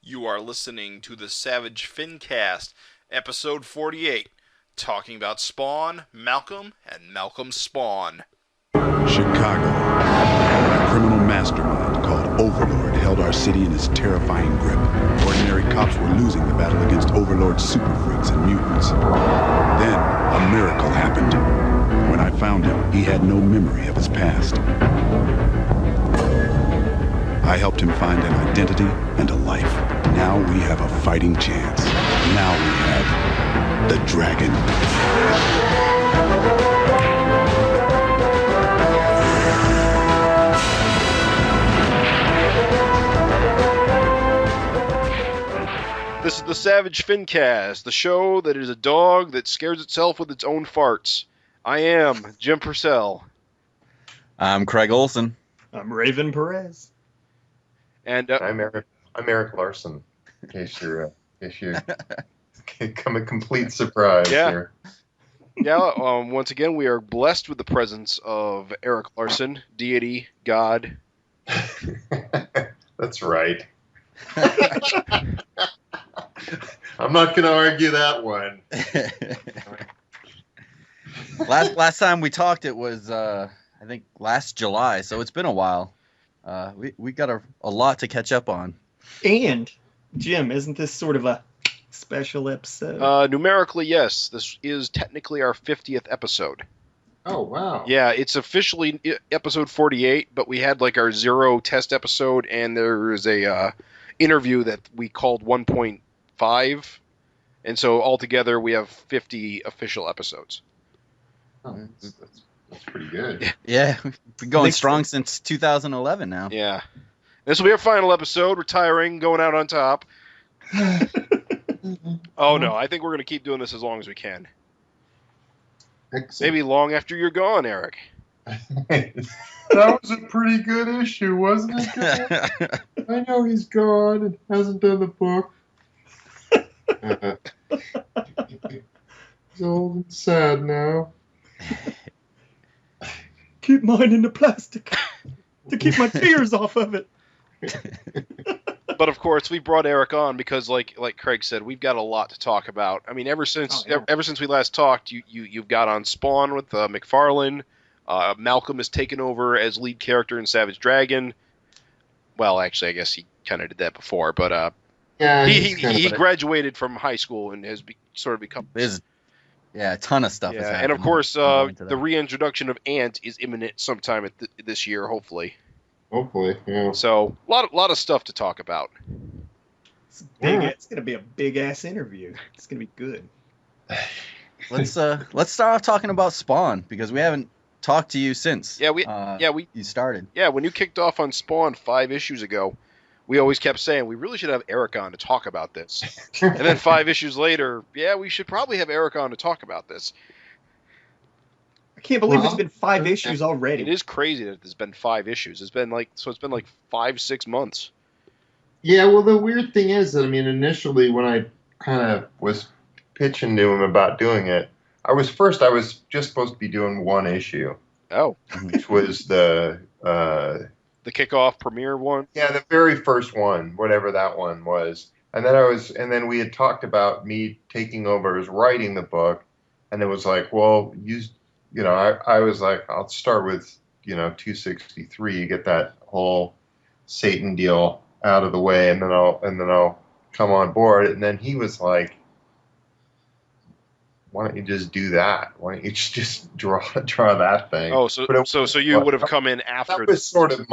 You are listening to the Savage FINcast, episode 48, talking about Spawn, Malcolm, and Malcolm's Spawn. Chicago. A criminal mastermind called Overlord held our city in his terrifying grip. Ordinary cops were losing the battle against Overlord's super freaks and mutants. Then, a miracle happened. When I found him, he had no memory of his past. I helped him find an identity and a life. Now we have a fighting chance. Now we have the Dragon. This is the Savage FINcast, the show that is a dog that scares itself with its own farts. I am Jim Purcell. I'm Craig Olson. I'm Raven Perez. And I'm Erik Larsen. In case you're come a complete surprise here. Once again, we are blessed with the presence of Erik Larsen, deity, God. That's right. I'm not going to argue that one. Last time we talked, it was I think last July, so it's been a while. We got a lot to catch up on. And Jim, isn't this sort of a special episode? Numerically, yes. This is technically our 50th episode. Oh, wow. Yeah, it's officially episode 48, but we had like our 0 test episode, and there is a interview that we called 1.5, and so altogether we have 50 official episodes. Oh, that's pretty good. Yeah, we've been going strong since 2011 now. Yeah. This will be our final episode, retiring, going out on top. Oh, no, I think we're going to keep doing this as long as we can. Excellent. Maybe long after you're gone, Erik. That was a pretty good issue, wasn't it? I know he's gone and hasn't done the book. He's old and sad now. Keep mine in the plastic to keep my tears off of it. But of course, we brought Erik on because, like Craig said, we've got a lot to talk about. I mean, ever since we last talked, you've got on Spawn with McFarlane. Malcolm has taken over as lead character in Savage Dragon. Well, actually, I guess he kind of did that before, but he graduated from high school and has sort of become. Yeah, a ton of stuff. Yeah, and of course, the reintroduction of Ant is imminent sometime this year, hopefully. Hopefully, yeah. So, a lot of stuff to talk about. It's going to be a big ass interview. It's going to be good. Let's start off talking about Spawn because we haven't talked to you since. You started. Yeah, when you kicked off on Spawn 5 issues ago, we always kept saying we really should have Erik on to talk about this. And then 5 issues later, we should probably have Erik on to talk about this. I can't believe it's been 5 issues already. It is crazy that it's been 5 issues. It's been like 5-6 months. Yeah, well, the weird thing is that, I mean, initially when I kind of was pitching to him about doing it, I was just supposed to be doing 1 issue. Oh. Which was the kickoff premiere one? Yeah, the very first one, whatever that one was. And then we had talked about me taking over as writing the book, and it was like, well, I was like, I'll start with, 263, get that whole Satan deal out of the way, and then I'll come on board. And then he was like, why don't you just do that? Why don't you just draw that thing? Oh, so you would have come in after. That was sort of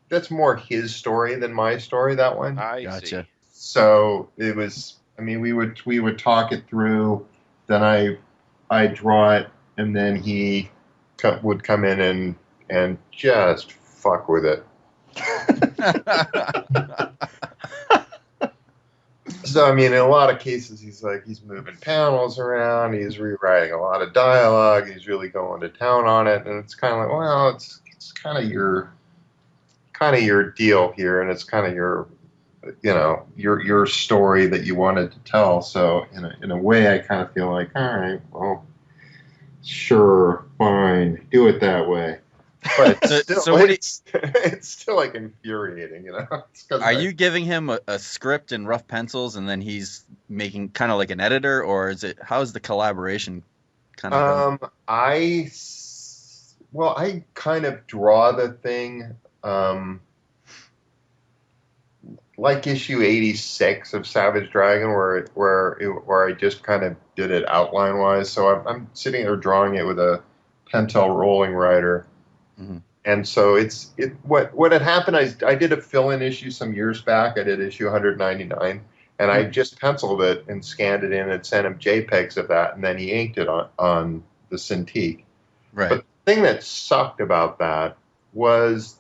that's more his story than my story, that one. I Gotcha. see. So it was, I mean, we would talk it through, then I draw it, and then he would come in and just fuck with it. So, I mean, in a lot of cases, he's moving panels around, he's rewriting a lot of dialogue, he's really going to town on it, and it's kind of like, well, it's kind of your deal here, and it's kind of your story that you wanted to tell. So, in a way, I kind of feel like, all right, well, sure, fine, do it that way. But still, So what it's still like infuriating, Are you giving him a script and rough pencils, and then he's making kind of like an editor, or how's the collaboration kind of go? I kind of draw the thing, like issue 86 of Savage Dragon, where I just kind of did it outline wise. So I'm sitting there drawing it with a Pentel rolling writer. Mhm. And so what had happened, I did a fill-in issue some years back. I did issue 199, and I just penciled it and scanned it in and sent him JPEGs of that, and then he inked it on the Cintiq. Right. But the thing that sucked about that was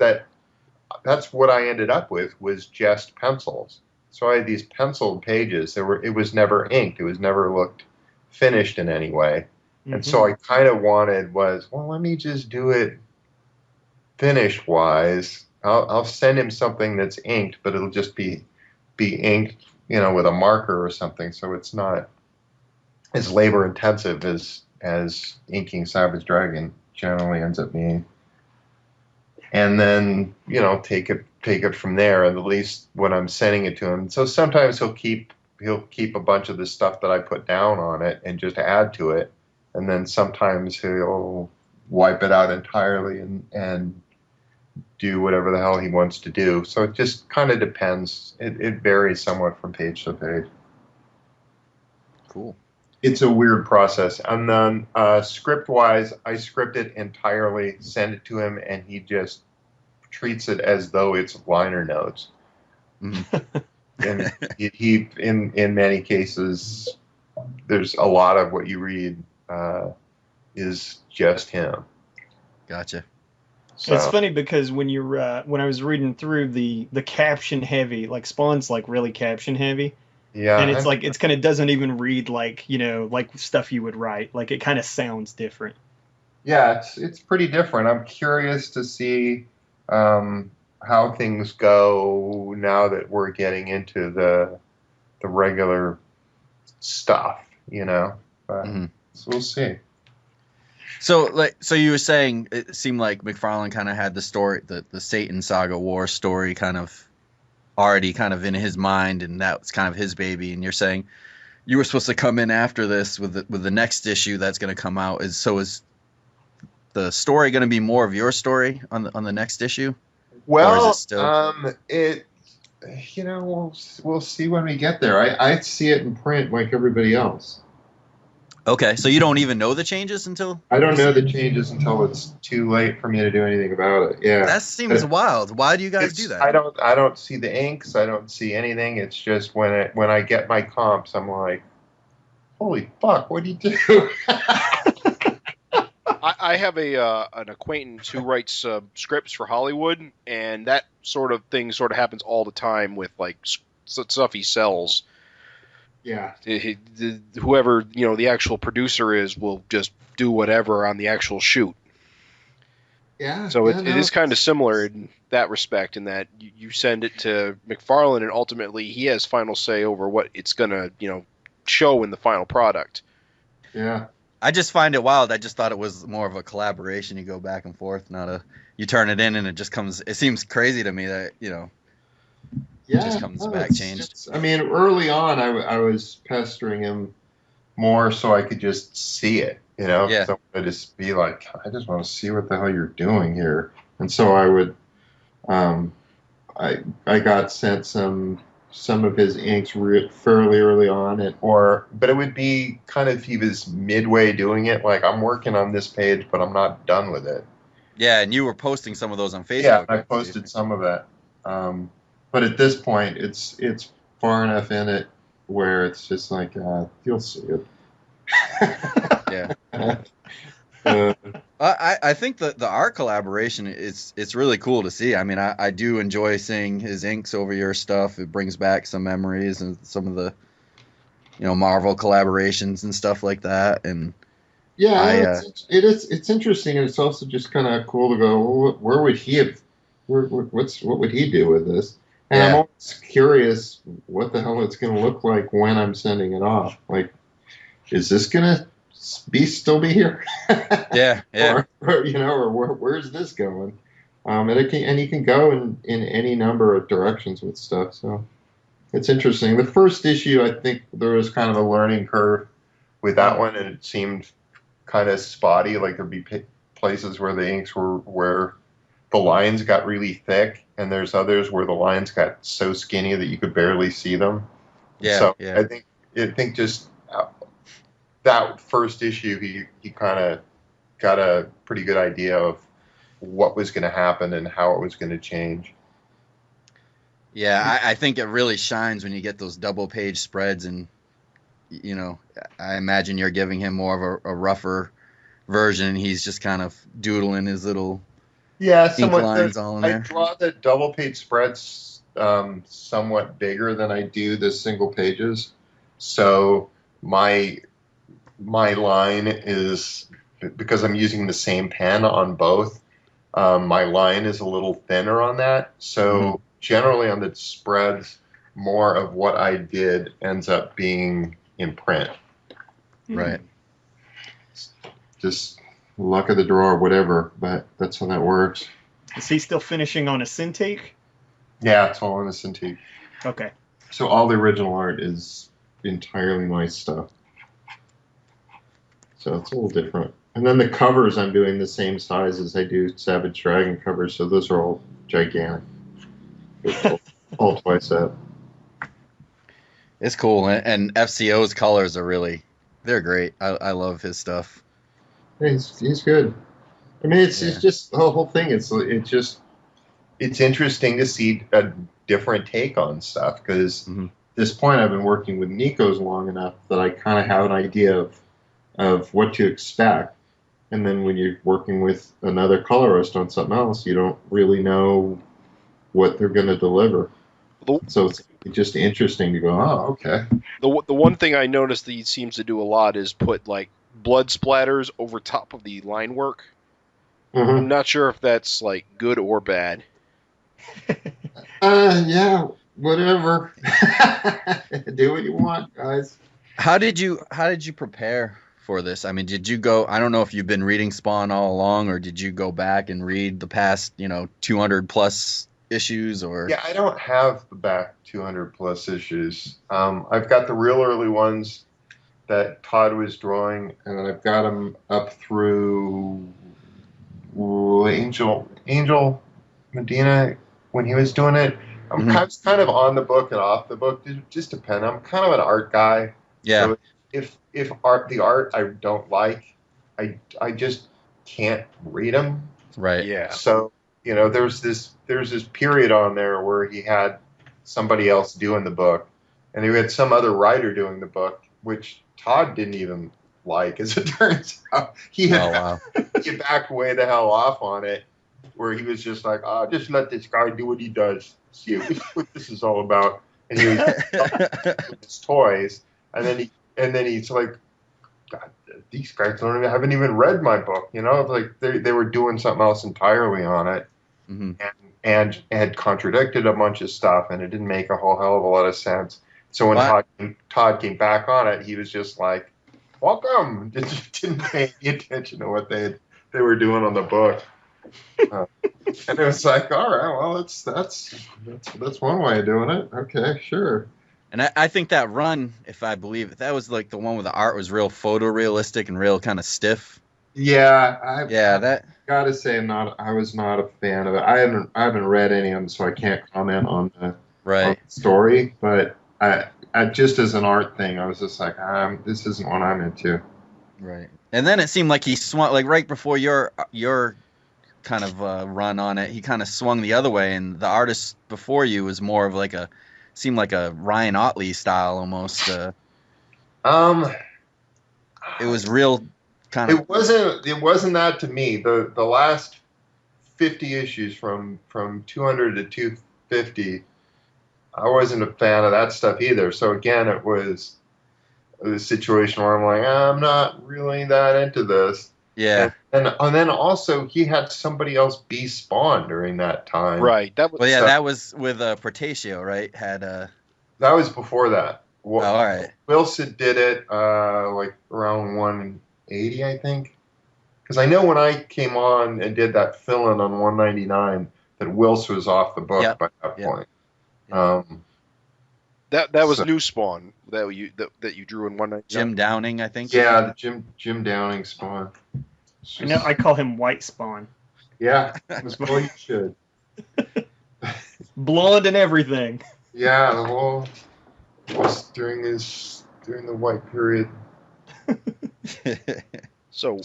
that's what I ended up with was just pencils. So I had these penciled pages. It was never inked. It was never looked finished in any way. And so I kind of wanted let me just do it finish wise. I'll send him something that's inked, but it'll just be inked, with a marker or something. So it's not as labor intensive as inking Savage Dragon generally ends up being. And then, take it from there, and at least when I'm sending it to him. So sometimes he'll keep a bunch of the stuff that I put down on it and just add to it. And then sometimes he'll wipe it out entirely and do whatever the hell he wants to do. So it just kind of depends. It varies somewhat from page to page. Cool. It's a weird process. And then script-wise, I script it entirely, send it to him, and he just treats it as though it's liner notes. Mm-hmm. And he in many cases, there's a lot of what you read is just him. Gotcha. So, it's funny because when I was reading through the caption heavy, like Spawn's like really caption heavy. yeah, And it's kind of doesn't even read like stuff you would write. Like it kind of sounds different. yeah, it's pretty different. I'm curious to see how things go now that we're getting into the regular stuff, But Mhm. so we'll see. So you were saying it seemed like McFarlane kind of had the story, the Satan Saga War story kind of already kind of in his mind, and that was kind of his baby. And you're saying you were supposed to come in after this with the next issue that's going to come out. Is the story going to be more of your story on the next issue? Well, Or is it still... we'll see when we get there. I see it in print like everybody else. Okay, so you don't even know the changes until... I don't know the changes until it's too late for me to do anything about it. Yeah, That seems wild. Why do you guys do that? I don't see the inks. I don't see anything. It's just when I get my comps, I'm like, holy fuck, what do you do? I have an acquaintance who writes scripts for Hollywood, and that sort of thing sort of happens all the time with like stuff he sells. Yeah. Whoever the actual producer is will just do whatever on the actual shoot. Yeah. So it is kind of similar in that respect, in that you send it to McFarlane, and ultimately he has final say over what it's gonna show in the final product. Yeah. I just find it wild. I just thought it was more of a collaboration. You go back and forth, you turn it in and it just comes. It seems crazy to me that it just comes back changed. Early on, I was pestering him more so I could just see it, Yeah. So I just be like, I just want to see what the hell you're doing here. And so I would, I got sent some of his inks fairly early on, but it would be kind of, he was midway doing it, like I'm working on this page, but I'm not done with it. Yeah, and you were posting some of those on Facebook. Yeah, I posted some of it. But at this point, it's far enough in it where it's just like, you'll see it. Yeah. I think the art collaboration it's really cool to see. I mean, I do enjoy seeing his inks over your stuff. It brings back some memories and some of the Marvel collaborations and stuff like that. And yeah, it's interesting, and it's also just kind of cool to go, well, where would he have? What would he do with this? And I'm always curious what the hell it's going to look like when I'm sending it off. Like, is this going to Beast still be here? Yeah. or where's this going? And you can go in any number of directions with stuff. So it's interesting. The first issue, I think there was kind of a learning curve with that one, and it seemed kind of spotty. Like there'd be places where the inks were where the lines got really thick, and there's others where the lines got so skinny that you could barely see them. Yeah. So Yeah. I think just that first issue, he kind of got a pretty good idea of what was going to happen and how it was going to change. Yeah, I think it really shines when you get those double page spreads, and I imagine you're giving him more of a rougher version, and he's just kind of doodling his little ink lines all in there. I draw the double page spreads somewhat bigger than I do the single pages, so my line is, because I'm using the same pen on both, my line is a little thinner on that. So generally on the spreads, more of what I did ends up being in print. Right. Just luck of the draw or whatever, but that's how that works. Is he still finishing on a Cintiq? Yeah, it's all in a Cintiq. Okay. So all the original art is entirely my stuff. So it's a little different. And then the covers, I'm doing the same size as I do Savage Dragon covers, so those are all gigantic. all twice that. It's cool, and FCO's colors are they're great. I love his stuff. He's good. I mean, it's just the whole thing. It's interesting to see a different take on stuff, because at this point I've been working with Nico's long enough that I kind of have an idea of what to expect. And then when you're working with another colorist on something else, you don't really know what they're going to deliver. So it's just interesting to go, oh, okay. The one thing I noticed that he seems to do a lot is put like blood splatters over top of the line work. I'm not sure if that's like good or bad. Yeah, whatever. Do what you want, guys. How did you prepare for this? I mean, did you go, I don't know if you've been reading Spawn all along, or did you go back and read the past, 200 plus issues, or? Yeah, I don't have the back 200 plus issues. I've got the real early ones that Todd was drawing, and then I've got them up through Angel Medina when he was doing it. I'm kind of on the book and off the book. It just depends. I'm kind of an art guy. Yeah. So if the art I don't like, I just can't read them. Right. Yeah. So there's this period on there where he had somebody else doing the book, and he had some other writer doing the book, which Todd didn't even like, as it turns out. He backed way the hell off on it, where he was just like, just let this guy do what he does. See what this is all about. And he was with his toys, and then he's like, God, these guys haven't even read my book. Like they were doing something else entirely on it, and had contradicted a bunch of stuff, and it didn't make a whole hell of a lot of sense. So when Todd came back on it, he was just like, welcome. Didn't pay any attention to what they were doing on the book. And it was like, all right, well, that's one way of doing it. Okay, sure. And I think that run, if I believe it, that was like the one where the art was real photorealistic and real kind of stiff. Yeah, I gotta say, I was not a fan of it. I haven't read any of them, so I can't comment on the story. But I just as an art thing, I was just like, this isn't what I'm into. Right. And then it seemed like he swung, like right before your kind of run on it, he kind of swung the other way, and the artist before you was more of like seemed like a Ryan Otley style almost. It was real kind of. It wasn't that to me. The last 50 issues from 200 to 250, I wasn't a fan of that stuff either. So again, it was a situation where I'm like, I'm not really that into this. Yeah. And then also he had somebody else be Spawn during that time. Right. That was with Portatio, right? That was before that. All right. Wilson did it like around 180, I think. Because I know when I came on and did that fill-in on 199, that Wills was off the book Yep. by that Yep. point. That was So- new Spawn that you drew in 199. Jim Downing, I think. Yeah, the Jim Downing Spawn. It's I know. I call him White Spawn, yeah, as well you should. blonde and everything. Yeah, the whole was during the white period. So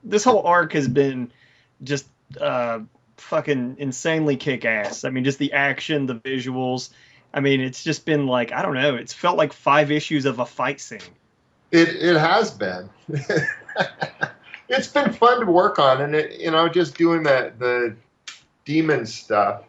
This whole arc has been just fucking insanely kick ass. I mean, just the action, the visuals. I mean, it's just been like, I don't know. It's felt like 5 issues of a fight scene. It has been. It's been fun to work on, and just doing the demon stuff.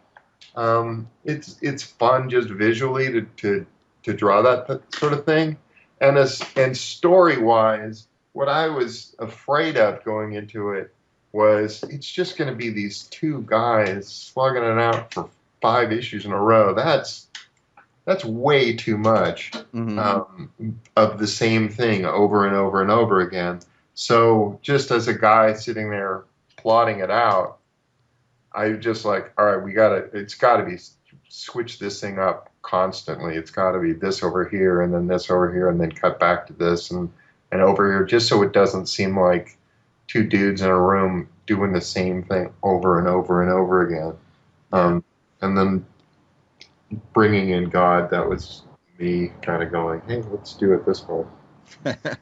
It's fun just visually to draw that sort of thing, and story wise, what I was afraid of going into it was it's just going to be these 2 guys slugging it out for 5 issues in a row. That's way too much of the same thing over and over and over again. So just as a guy sitting there plotting it out, I just like, all right, it's got to be switch this thing up constantly. It's got to be this over here and then this over here and then cut back to this and over here, just so it doesn't seem like 2 dudes in a room doing the same thing over and over and over again. And then bringing in God, that was me kind of going, hey, let's do it this way.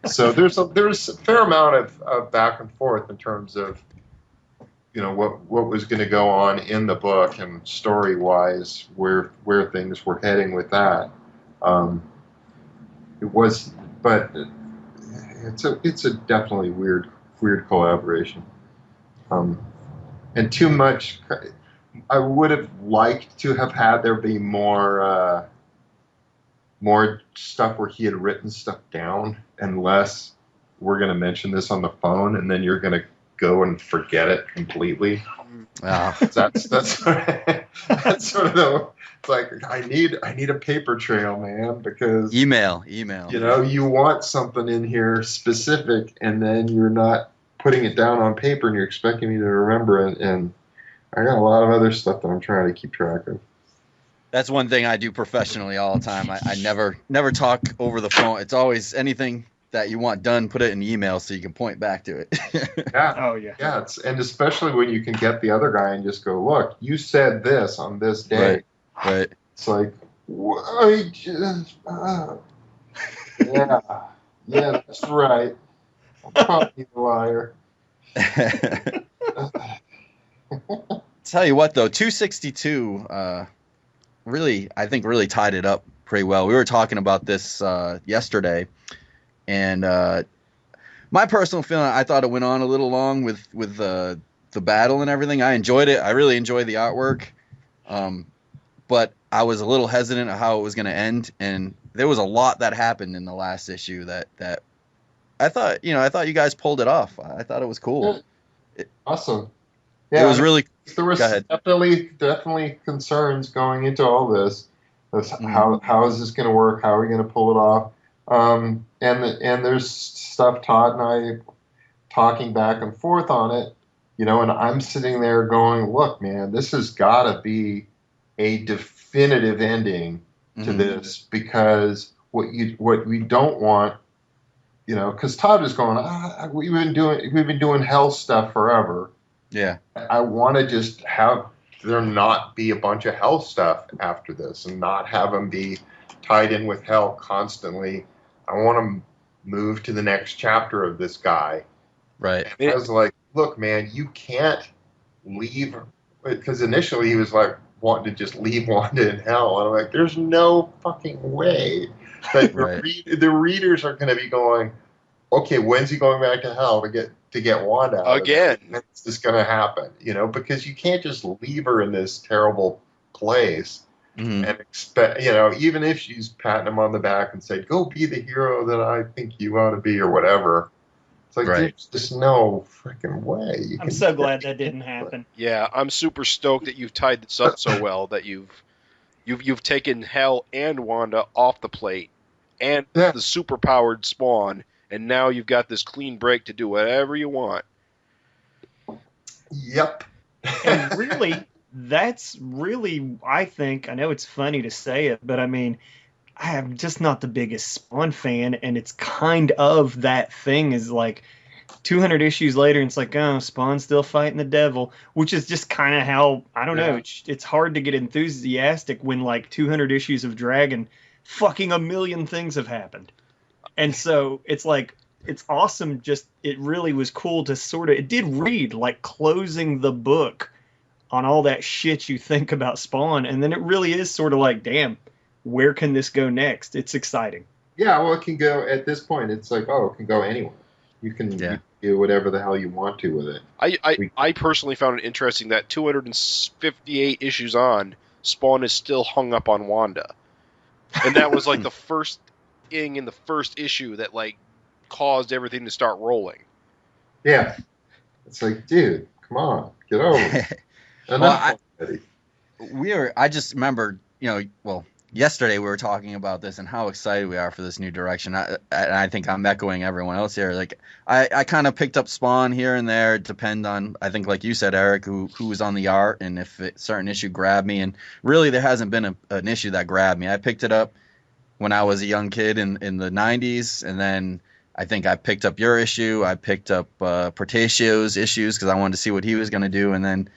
So there's a fair amount of back and forth in terms of what was going to go on in the book and story wise where things were heading with that. It's a definitely weird collaboration. And too much. I would have liked to have had there be more stuff where he had written stuff down, and less we're going to mention this on the phone, and then you're going to go and forget it completely. That's sort of the. It's like I need a paper trail, man, because email. You want something in here specific, and then you're not putting it down on paper, and you're expecting me to remember it. And I got a lot of other stuff that I'm trying to keep track of. That's one thing I do professionally all the time. I never talk over the phone. It's always anything that you want done, put it in email so you can point back to it. Yeah. Oh yeah. Yeah, and especially when you can get the other guy and just go, look, you said this on this day. Right. It's like, I just, yeah, that's right. I'm probably a liar. Tell you what though, 262 I think really tied it up pretty well. We were talking about this yesterday, and my personal feeling, I thought it went on a little long with the battle and everything. I enjoyed it. I really enjoyed the artwork, but I was a little hesitant of how it was going to end, and there was a lot that happened in the last issue that I thought you guys pulled it off. I thought it was cool. Awesome. Yeah, it was really. There was definitely concerns going into all this. How is this going to work? How are we going to pull it off? And there's stuff Todd and I talking back and forth on it, and I'm sitting there going, look, man, this has got to be a definitive ending to this, because what we don't want, because Todd was going, we've been doing hell stuff forever. Yeah. I want to just have there not be a bunch of hell stuff after this, and not have them be tied in with hell constantly. I want to move to the next chapter of this guy. Right. And I was like, look, man, you can't leave, because initially he was like wanting to just leave Wanda in hell. And I'm like, there's no fucking way that the readers are going to be going, okay, when's he going back to hell to get Wanda out again? It's just going to happen, because you can't just leave her in this terrible place and expect, even if she's patting him on the back and say, go be the hero that I think you ought to be, or whatever. It's like, there's just no freaking way. I'm so glad that didn't happen. Yeah, I'm super stoked that you've tied this up so well, that you've taken Hell and Wanda off the plate, and the superpowered Spawn, and now you've got this clean break to do whatever you want. Yep. And really, that's really, I think, I know it's funny to say it, but I mean, I am just not the biggest Spawn fan, and it's kind of that thing is like 200 issues later, and it's like, oh, Spawn's still fighting the devil, which is just kind of how, I don't know, it's hard to get enthusiastic when like 200 issues of Dragon, fucking a million things have happened. And so it's like, it's awesome. Just, it really was cool to sort of, it did read like closing the book on all that shit you think about Spawn. And then it really is sort of like, damn, where can this go next? It's exciting. Yeah, well, it can go, at this point, it's like, it can go anywhere. You can do whatever the hell you want to with it. I personally found it interesting that 258 issues on, Spawn is still hung up on Wanda. And that was like the first thing in the first issue that like caused everything to start rolling. Yeah. It's like, dude, come on, get over it. I just remember, yesterday we were talking about this and how excited we are for this new direction. I think I'm echoing everyone else here. Like, I kind of picked up Spawn here and there. It depend on, I think, like you said, Eric, who was on the art and if a certain issue grabbed me. And really, there hasn't been an issue that grabbed me. I picked it up when I was a young kid in the 90s, and then I think I picked up your issue. I picked up Portacio's issues because I wanted to see what he was going to do, and then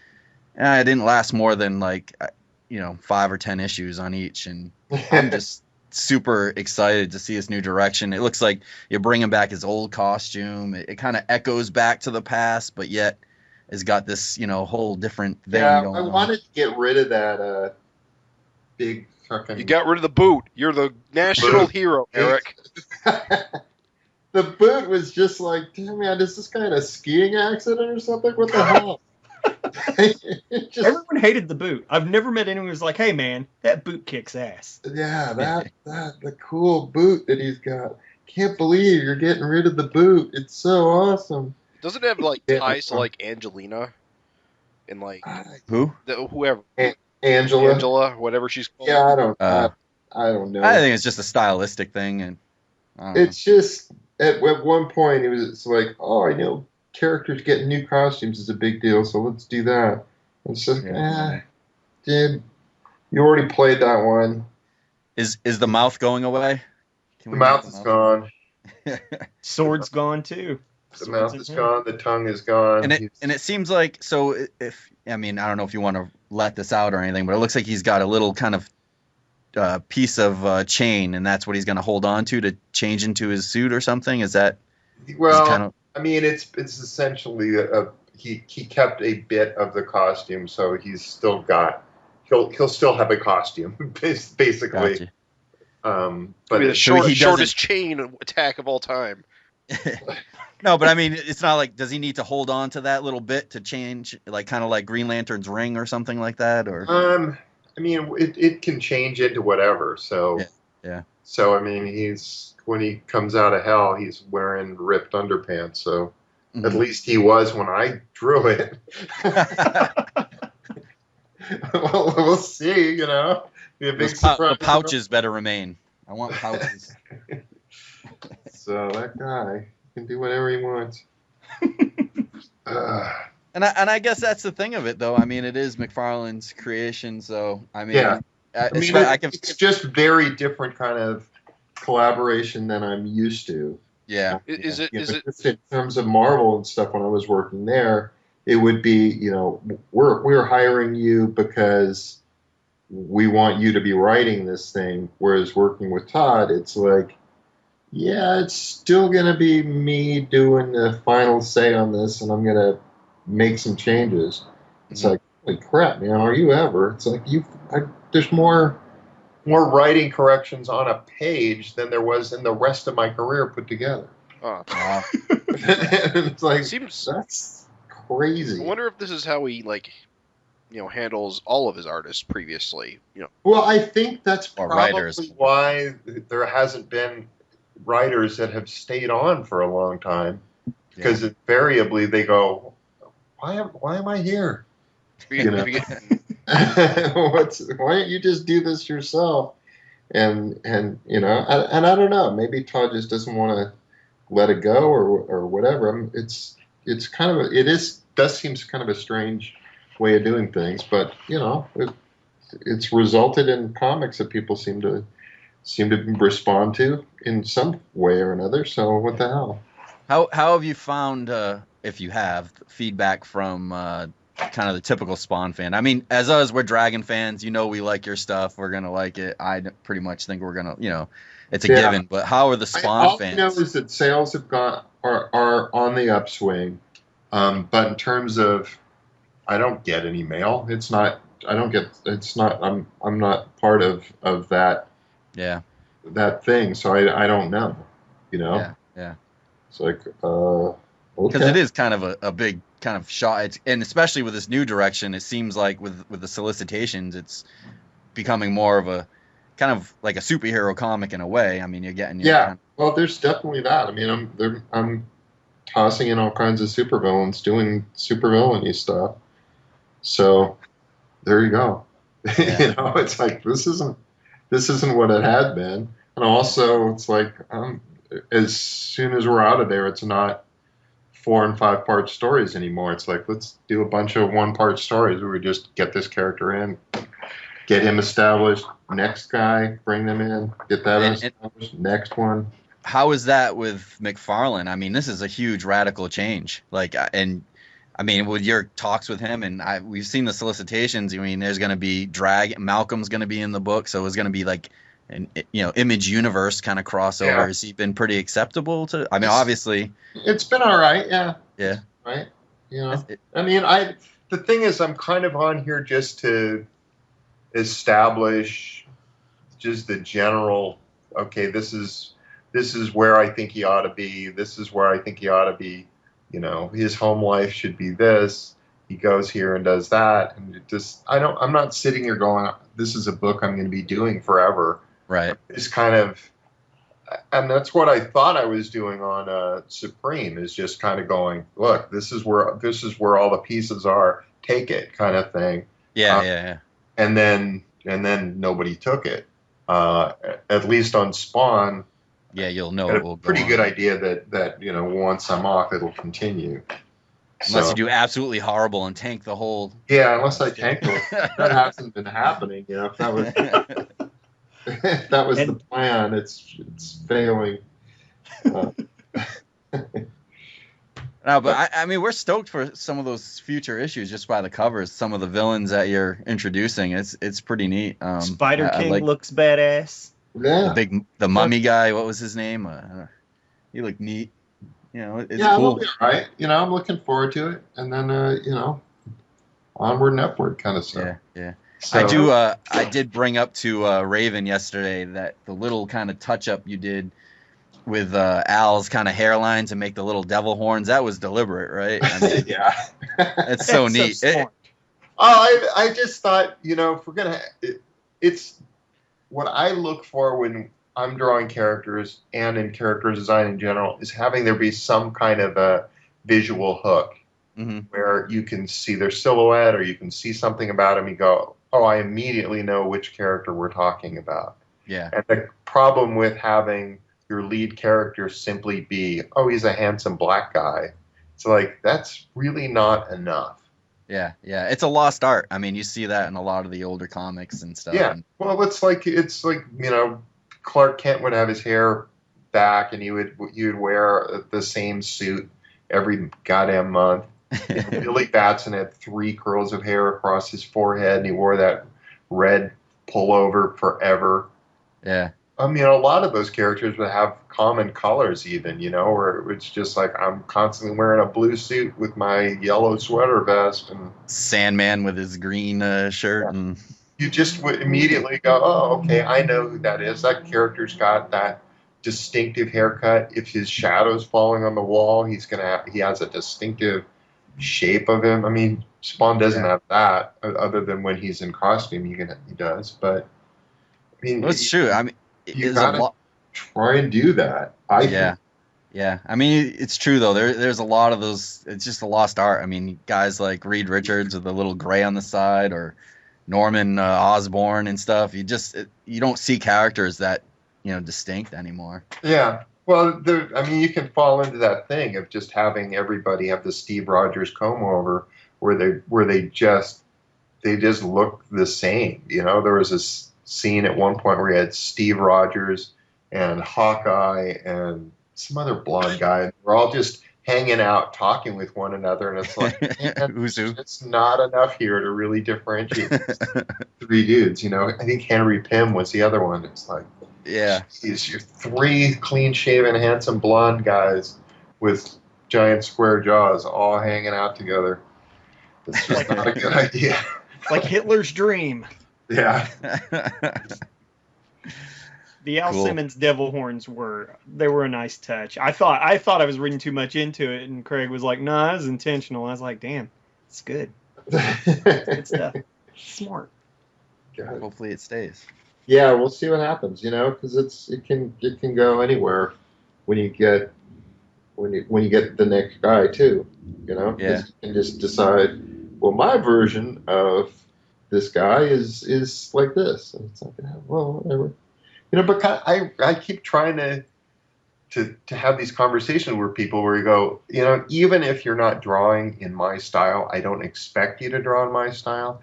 it didn't last more than 5 or 10 issues on each, and I'm just super excited to see his new direction. It looks like you're bringing back his old costume. It kind of echoes back to the past, but yet has got this whole different thing going on. I wanted to get rid of that big fucking... You got rid of the boot. You're the national hero, Eric. The boot was just like, damn, man, is this guy in a skiing accident or something? What the hell? Everyone hated the boot. I've never met anyone who's like, hey man, that boot kicks ass. Yeah, the cool boot that he's got. Can't believe you're getting rid of the boot. It's so awesome. Doesn't it have like ties to like Angelina and like whoever Angela, whatever she's called? Yeah, I don't know. I think it's just a stylistic thing, and it's just at one point it's like, oh, I know characters getting new costumes is a big deal, so let's do that. And it's just, dude, you already played that one. Is the mouth going away? The mouth is gone. Sword's gone too. The mouth is gone. The tongue is gone. And it seems like, so I don't know if you want to let this out or anything, but it looks like he's got a little kind of piece of chain, and that's what he's going to hold on to change into his suit or something. Is that? Well, I mean, it's essentially he kept a bit of the costume, so he's still got he'll still have a costume basically. Gotcha. But the shortest chain attack of all time. No, but I mean, it's not like, does he need to hold on to that little bit to change, like kind of like Green Lantern's ring or something like that, or? I mean, it can change into whatever. So yeah. So I mean, when he comes out of hell, he's wearing ripped underpants. So at least he was when I drew it. Well, we'll see. Be a big surprise. The pouches better remain. I want pouches. So that guy can do whatever he wants. And I guess that's the thing of it, though. I mean, it is McFarlane's creation, so I mean, it's just very different kind of collaboration than I'm used to. Yeah. Is it in terms of Marvel and stuff? When I was working there, it would be, we're hiring you because we want you to be writing this thing. Whereas working with Todd, it's like, yeah, it's still gonna be me doing the final say on this, and I'm gonna make some changes. It's like, holy crap, man, are you ever? It's like there's more writing corrections on a page than there was in the rest of my career put together. It's like, that's crazy. I wonder if this is how he handles all of his artists previously. Well, I think that's probably why there hasn't been writers that have stayed on for a long time, because invariably they go, why am I here? Why don't you just do this yourself? And I don't know, maybe Todd just doesn't want to let it go or whatever. It's kind of does seem kind of a strange way of doing things, but it's resulted in comics that people seem to respond to in some way or another. So what the hell? How have you found, if you have, feedback from kind of the typical Spawn fan? I mean, as us, we're Dragon fans. We like your stuff. We're gonna like it. I pretty much think we're gonna, it's a given. But how are the Spawn fans? All I know is that sales are on the upswing. But in terms of, I don't get any mail. It's not. I don't get. It's not. I'm not part of that. Yeah. That thing. So I don't know. Yeah. It's like, because it is kind of a big kind of shot, and especially with this new direction, it seems like with the solicitations, it's becoming more of a kind of like a superhero comic in a way. I mean, you're getting well, there's definitely that. I mean, I'm tossing in all kinds of supervillains doing supervillainy stuff. So there you go. Yeah. It's like this isn't what it had been, and also it's like as soon as we're out of there, it's not 4 and 5 part stories anymore. It's like, let's do a bunch of 1-part stories where we just get this character in, get him established, next guy, bring them in, get that established, next one. How is that with McFarlane? I mean, this is a huge radical change. Like, and I mean, with your talks with him, and we've seen the solicitations. I mean, there's going to be Malcolm's going to be in the book, so it's going to be like an Image universe kind of crossover. Yeah. Has he been pretty acceptable to? I mean, obviously, it's been all right. Yeah. Right. The thing is, I'm kind of on here just to establish just the general. Okay, this is where I think he ought to be. This is where I think he ought to be. His home life should be this. He goes here and does that, and I'm not sitting here going, this is a book I'm going to be doing forever. Right. It's kind of, and that's what I thought I was doing on Supreme, is just kind of going, look, this is where all the pieces are. Take it, kind of thing. Yeah. And then nobody took it. At least on Spawn. Yeah, you'll know I it had will a pretty go good on. idea that once I'm off, it'll continue. Unless you do absolutely horrible and tank the whole. Yeah, unless I tank it. That hasn't been happening. If that was if that was the plan, it's failing. No, but I mean, we're stoked for some of those future issues just by the covers. Some of the villains that you're introducing, it's pretty neat. Spider King looks badass. Yeah. The mummy guy, what was his name? He looked neat. It's cool. cool. It'll be all right. I'm looking forward to it, and then onward and upward kind of stuff. Yeah. So, I did bring up to Raven yesterday that the little kind of touch up you did with Al's kind of hairline to make the little devil horns, that was deliberate, right? I mean, yeah. It's so neat. I just thought, if we're gonna, it's what I look for when I'm drawing characters and in character design in general is having there be some kind of a visual hook where you can see their silhouette or you can see something about them. You go, oh, I immediately know which character we're talking about. Yeah. And the problem with having your lead character simply be, oh, he's a handsome black guy. It's like, that's really not enough. Yeah. It's a lost art. I mean, you see that in a lot of the older comics and stuff. Yeah. Well, it's like Clark Kent would have his hair back and he would wear the same suit every goddamn month. Billy Batson had 3 curls of hair across his forehead and he wore that red pullover forever. Yeah. I mean, a lot of those characters would have common colors even, where it's just like I'm constantly wearing a blue suit with my yellow sweater vest. And Sandman with his green shirt. Yeah. And you just would immediately go, oh, okay, I know who that is. That character's got that distinctive haircut. If his shadow's falling on the wall, he has a distinctive shape of him. I mean, Spawn doesn't have that other than when he's in costume. He does, but I mean, it's true. I mean, you gotta try and do that. Yeah. I mean, it's true though. There's a lot of those. It's just a lost art. I mean, guys like Reed Richards with the little gray on the side, or Norman Osborn and stuff. You don't see characters that distinct anymore. Yeah. Well, I mean, you can fall into that thing of just having everybody have the Steve Rogers comb over, where they just look the same. You know, there was this scene at one point where you had Steve Rogers and Hawkeye and some other blonde guy. We're all just hanging out, talking with one another, and it's like, man, Who's who? it's not enough here to really differentiate these three dudes. You know, I think Henry Pym was the other one. It's like, Yeah. geez, you're three clean-shaven, handsome blonde guys with giant square jaws all hanging out together. It's just not a good idea. Like Hitler's dream. Yeah. The Al Cool. Simmons devil horns were a nice touch. I thought I was reading too much into it, and Craig was like, "No, that was intentional." I was like, "Damn, it's good. Good stuff. Smart." Hopefully it stays. Yeah, we'll see what happens, you know, because it can go anywhere when you get the next guy too, you know. 'Cause Yeah. you can just decide, well, my version of this guy is like this, and it's like, well, whatever, you know. But I keep trying to have these conversations with people where you go, you know, even if you're not drawing in my style, I don't expect you to draw in my style.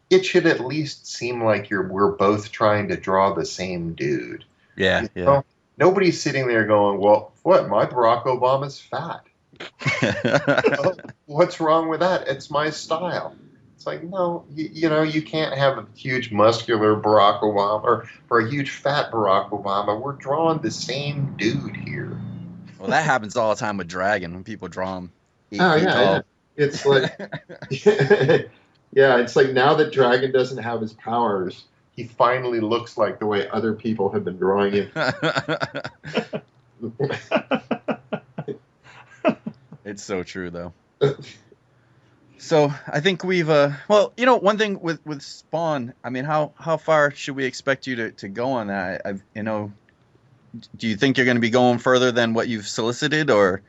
It should at least seem like we're both trying to draw the same dude. Yeah. You know? Nobody's sitting there going, well, what? My Barack Obama's fat. Well, what's wrong with that? It's my style. It's like, no, you know, you can't have a huge muscular Barack Obama or a huge fat Barack Obama. We're drawing the same dude here. Well, that happens all the time with Dragon when people draw him 8 Oh, feet yeah, tall. yeah. It's like, yeah, it's like now that Dragon doesn't have his powers, he finally looks like the way other people have been drawing him. It's so true, though. So I think we've well, you know, one thing with Spawn, I mean, how far should we expect you to go on that? You know, do you think you're going to be going further than what you've solicited, or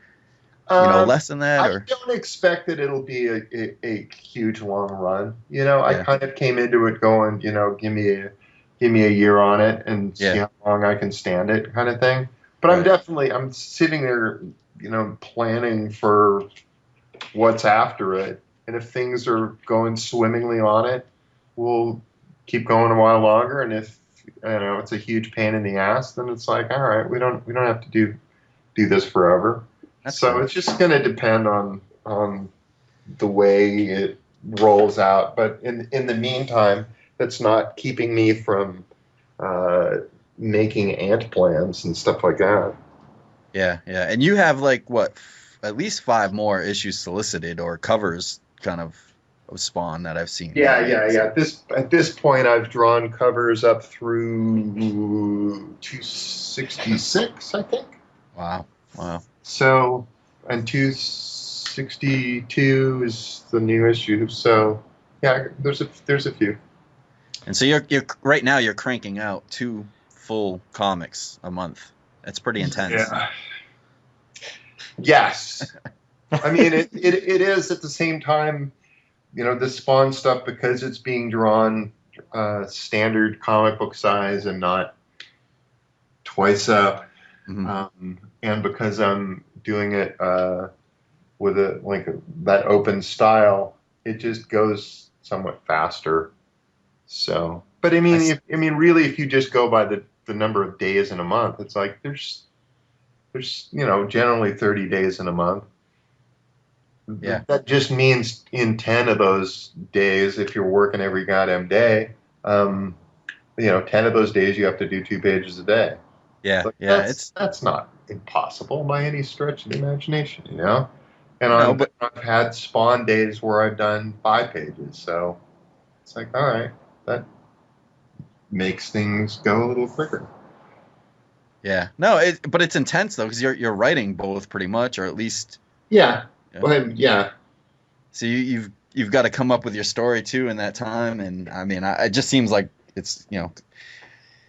less than that? I don't expect that it'll be a huge long run. You know, I kind of came into it going, you know, give me a year on it and see how long I can stand it, kind of thing. But I'm sitting there, you know, planning for what's after it. And if things are going swimmingly on it, we'll keep going a while longer. And if, you know, it's a huge pain in the ass, then it's like, all right, we don't have to do this forever. That's so cool. It's just going to depend on the way it rolls out. But in the meantime, that's not keeping me from making ant plans and stuff like that. Yeah. And you have like what, at least 5 more issues solicited or covers kind of Spawn that I've seen. Yeah. At this point, I've drawn covers up through 266, I think. Wow. So, and 262 is the new issue. So, yeah, there's a few. And so you're right now you're cranking out 2 full comics a month. That's pretty intense. Yeah. Yes. I mean, it is at the same time, you know, the Spawn stuff, because it's being drawn standard comic book size and not twice up. Mm-hmm. And because I'm doing it with that open style, it just goes somewhat faster. So, but I mean, really, if you just go by the number of days in a month, it's like there's you know, generally 30 days in a month. Yeah. That just means in 10 of those days, if you're working every goddamn day, you know, 10 of those days you have to do 2 pages a day. Yeah. Like, Yeah. That's not impossible by any stretch of the imagination, you know? And I've had Spawn days where I've done 5 pages. So it's like, all right, that makes things go a little quicker. Yeah. No, but it's intense though, because you're writing both pretty much, or at least. Yeah. Yeah. Well, yeah. So you've got to come up with your story too in that time, and I mean, it just seems like it's, you know,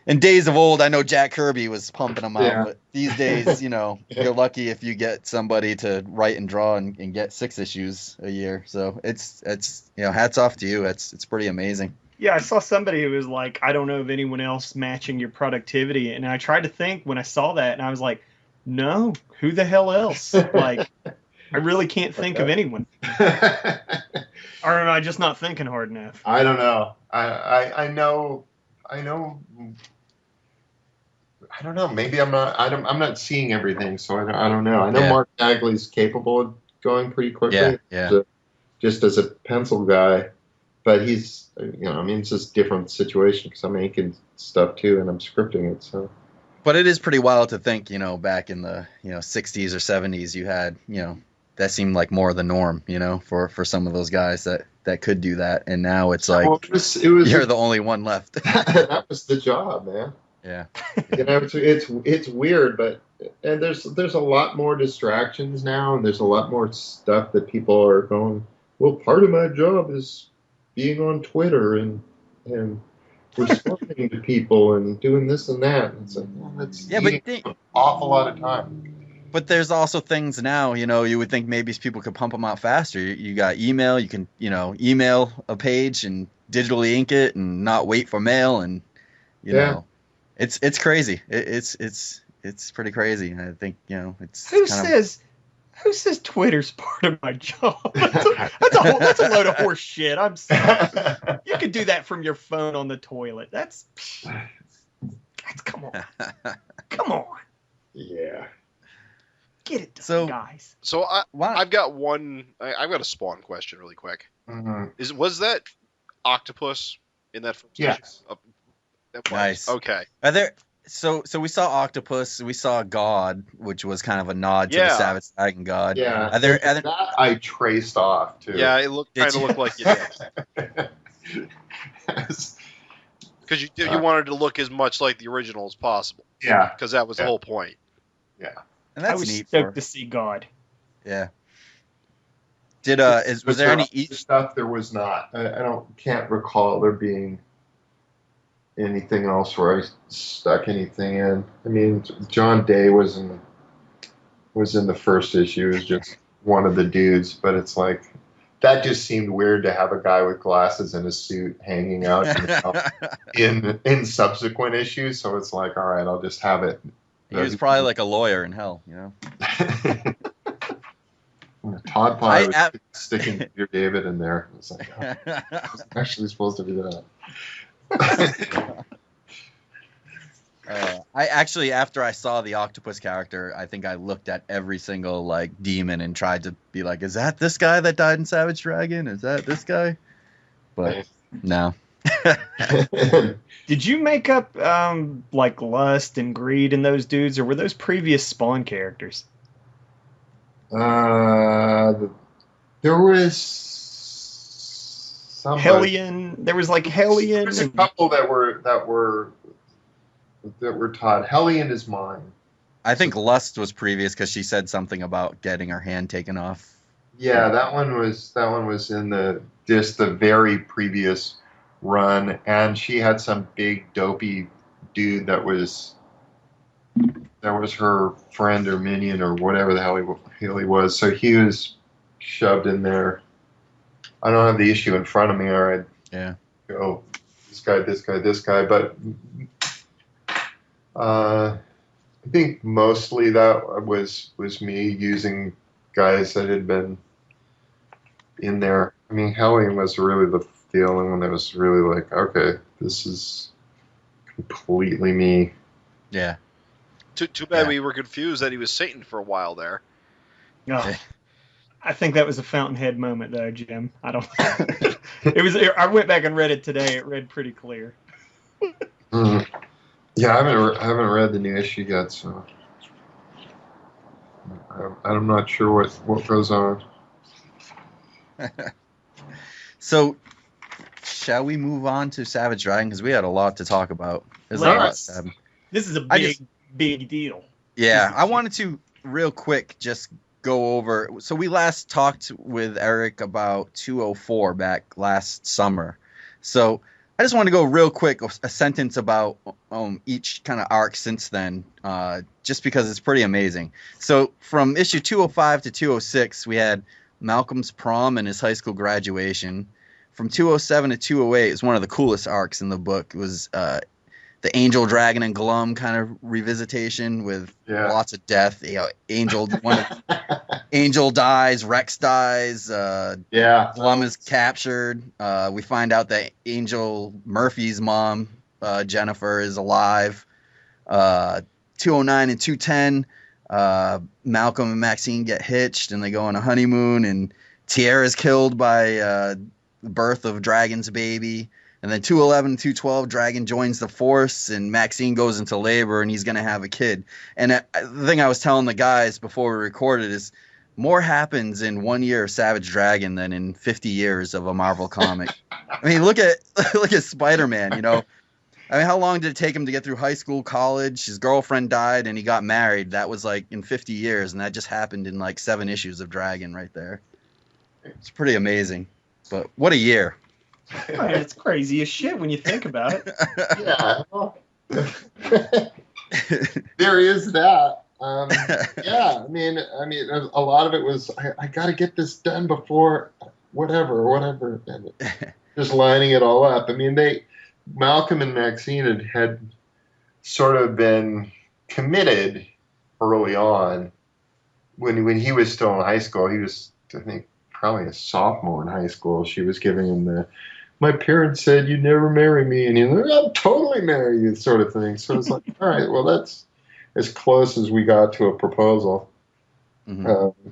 in days of old, I know Jack Kirby was pumping them out, but these days, you know, you're lucky if you get somebody to write and draw and get 6 issues a year. So it's you know, hats off to you. It's pretty amazing. Yeah, I saw somebody who was like, I don't know of anyone else matching your productivity. And I tried to think when I saw that, and I was like, No, who the hell else? Like, I really can't think of anyone. Or am I just not thinking hard enough? I don't know. I know. I don't know. Maybe I'm not. I'm not seeing everything, so I don't know. I know Yeah. Mark Bagley's capable of going pretty quickly. Yeah. Just as a pencil guy, but he's, I mean, it's just a different situation because I'm making stuff too and I'm scripting it. So. But it is pretty wild to think, back in the 60s or 70s, you had that seemed like more the norm, for some of those guys that could do that, and now it's like you're the only one left. That was the job, man. Yeah. It's weird, but and there's a lot more distractions now, and there's a lot more stuff that people are going. Well, part of my job is being on Twitter and responding to people and doing this and that. And it's like, well, that's an awful lot of time. But there's also things now, you would think maybe people could pump them out faster. You got email, you can, email a page and digitally ink it and not wait for mail, and you know, it's crazy. It's pretty crazy. I think it's Who says Twitter's part of my job? That's a load of horse shit. I'm sorry. You could do that from your phone on the toilet. That's come on. Come on. Yeah. Get it done, guys. So I've got I've got a Spawn question really quick. Mm-hmm. Was that octopus in that first Yes. issue? Nice. Okay. Are there? So we saw Octopus, we saw God, which was kind of a nod to the Savage Dragon God. Yeah. Are there that I traced off too. Yeah, it kind of looked like you did. Because you wanted to look as much like the original as possible. Yeah. Because that was the whole point. Yeah. And that's I was neat. stoked to see God. Yeah. Was there any stuff? There was not. I can't recall there being anything else where I stuck anything in. I mean, John Day was in the first issue. He was just one of the dudes, but it's like that just seemed weird to have a guy with glasses and a suit hanging out in subsequent issues. So it's like, all right, I'll just have it. He was probably like a lawyer in hell, Todd Pye was sticking Peter David in there. It's like, oh, I was actually supposed to do that. I actually, after I saw the Octopus character, I think I looked at every single demon and tried to be like, is that this guy that died in Savage Dragon? Is that this guy? But no. Did you make up Lust and Greed and those dudes, or were those previous Spawn characters? There was somebody. Hellion. There was Hellion. There's a couple that were Todd. Hellion is mine. I think Lust was previous because she said something about getting her hand taken off. Yeah, that one was in the very previous run, and she had some big dopey dude that was her friend or minion or whatever the hell he was. So he was shoved in there. I don't have the issue in front of me, or I'd go this guy. But I think mostly that was me using guys that had been in there. I mean, Hellion was really the only one that was really like, okay, this is completely me. Yeah. Too bad we were confused that he was Satan for a while there. Oh, I think that was a Fountainhead moment, though, Jim. I don't. It was. I went back and read it today. It read pretty clear. Mm. Yeah, I haven't read the new issue yet, so I'm not sure what goes on. So, shall we move on to Savage Dragon? Because we had a lot to talk about. This is a big deal. Yeah, I wanted to real quick just go over. So we last talked with Erik about 204 back last summer. So I just want to go real quick, a sentence about each kind of arc since then, just because it's pretty amazing. So from issue 205 to 206, we had Malcolm's prom and his high school graduation. From 207 to 208 is one of the coolest arcs in the book. It was the Angel, Dragon, and Glum kind of revisitation with lots of death. Angel dies, Rex dies, Glum is captured. We find out that Angel Murphy's mom, Jennifer, is alive. 209 and 210, Malcolm and Maxine get hitched and they go on a honeymoon, and Tierra's killed by the birth of Dragon's baby. And then 211 and 212, Dragon joins the force, and Maxine goes into labor, and he's going to have a kid. And the thing I was telling the guys before we recorded is more happens in 1 year of Savage Dragon than in 50 years of a Marvel comic. I mean, look at Spider-Man, you know. I mean, how long did it take him to get through high school, college? His girlfriend died, and he got married. That was like in 50 years, and that just happened in like 7 issues of Dragon right there. It's pretty amazing. But what a year. Right, it's crazy as shit when you think about it. Yeah. There is that. Yeah, I mean, a lot of it was I got to get this done before whatever, and just lining it all up. I mean, Malcolm and Maxine had sort of been committed early on when he was still in high school. He was, I think, probably a sophomore in high school. She was giving him my parents said you'd never marry me, and he's like, I'll totally marry you, sort of thing. So it's like, all right, well, that's as close as we got to a proposal. Mm-hmm.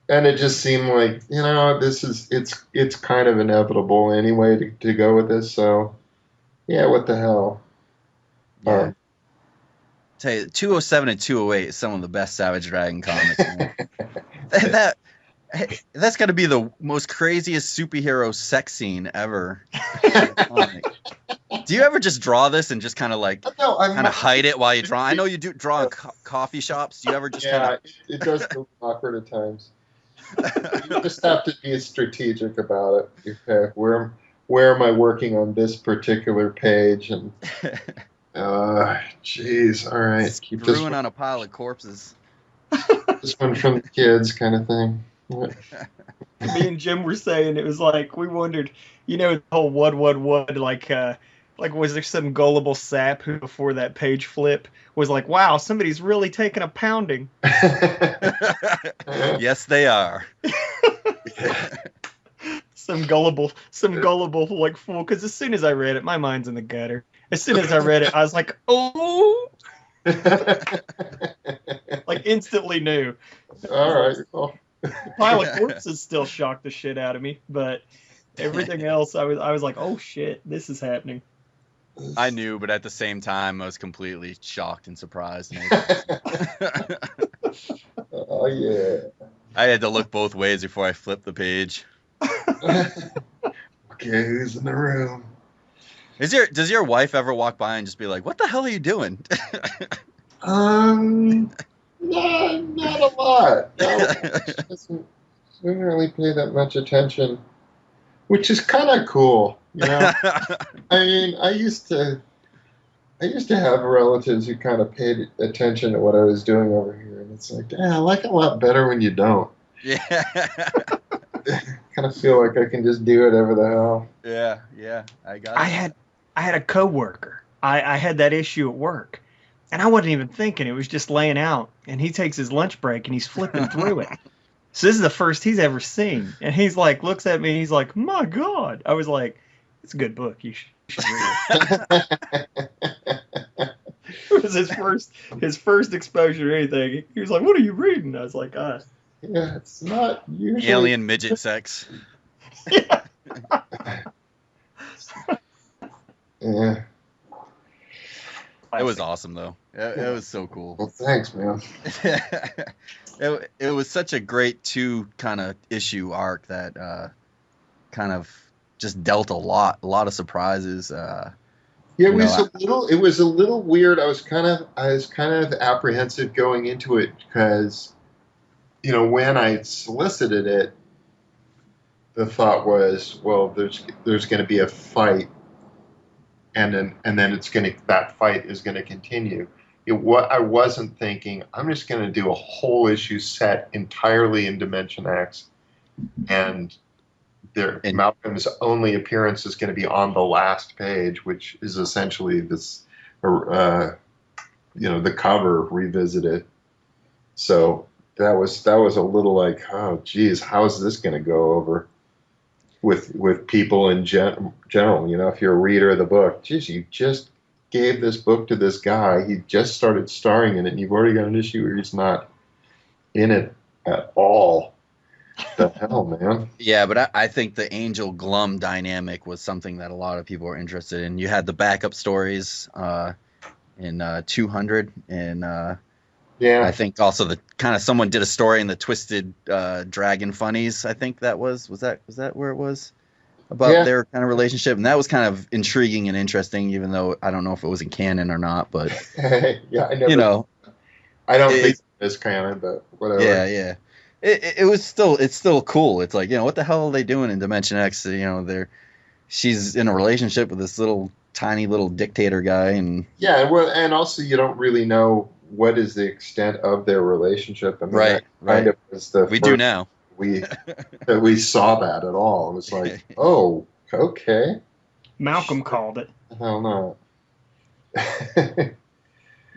And it just seemed like, you know, it's kind of inevitable anyway to go with this. So, yeah, what the hell? Yeah. Tell you, 207 and 208 is some of the best Savage Dragon comics. That's got to be the most craziest superhero sex scene ever. Do you ever just draw this and just kind of like hide it while you draw? I know you do draw in coffee shops. Do you ever just kind of? It does feel awkward at times. You just have to be strategic about it. Okay, where am I working on this particular page? And jeez, all right, keep screwing on a pile of corpses. This one from the kids, kind of thing. Me and Jim were saying it was like we wondered, you know, the whole what like was there some gullible sap who before that page flip was like, wow, somebody's really taking a pounding. Yes, they are. Some gullible like fool. Because as soon as I read it, my mind's in the gutter. As soon as I read it, I was like, oh. Like instantly knew. All right. Well. The pile of corpses still shocked the shit out of me, but everything else, I was like, oh shit, this is happening. I knew, but at the same time, I was completely shocked and surprised. Oh yeah. I had to look both ways before I flipped the page. Okay, who's in the room? Does your wife ever walk by and just be like, "What the hell are you doing?" Not a lot. No, she doesn't really pay that much attention, which is kind of cool, you know. I mean, I used to have relatives who kind of paid attention to what I was doing over here, and it's like, I like it a lot better when you don't. Yeah. Kind of feel like I can just do whatever the hell. Yeah, I got it. I had a coworker. I had that issue at work. And I wasn't even thinking. It was just laying out. And he takes his lunch break and he's flipping through it. So this is the first he's ever seen. And he's like, looks at me and he's like, my God. I was like, it's a good book. You should read it. It was his first exposure to anything. He was like, what are you reading? I was like, Yeah, it's not usually. Alien midget sex. Yeah. Yeah. It was awesome, though. It was so cool. Well, thanks, man. It was such a great kind of issue arc that kind of just dealt a lot of surprises. It was a little weird. I was kind of apprehensive going into it because, you know, when I solicited it, the thought was, well, there's going to be a fight. And then that fight is going to continue. I wasn't thinking, I'm just going to do a whole issue set entirely in Dimension X, and Malcolm's only appearance is going to be on the last page, which is essentially this the cover revisited. So that was a little like, oh geez, how is this going to go over with people in general? You know, if you're a reader of the book, geez, you just gave this book to this guy. He just started starring in it, and you've already got an issue where he's not in it at all. The hell, man. Yeah, but I think the Angel Glum dynamic was something that a lot of people were interested in. You had the backup stories in 200, and I think also the kind of someone did a story in the Twisted Dragon Funnies. I think that was that where it was about their kind of relationship, and that was kind of intriguing and interesting, even though I don't know if it was in canon or not. But yeah, I never. I don't think it's canon, but whatever. Yeah. It's still cool. It's like, what the hell are they doing in Dimension X? She's in a relationship with this tiny little dictator guy, and and also you don't really know what is the extent of their relationship. I mean, right. Kind of was the we do now. We saw that at all. It was like, oh, okay. Malcolm called it. Hell no.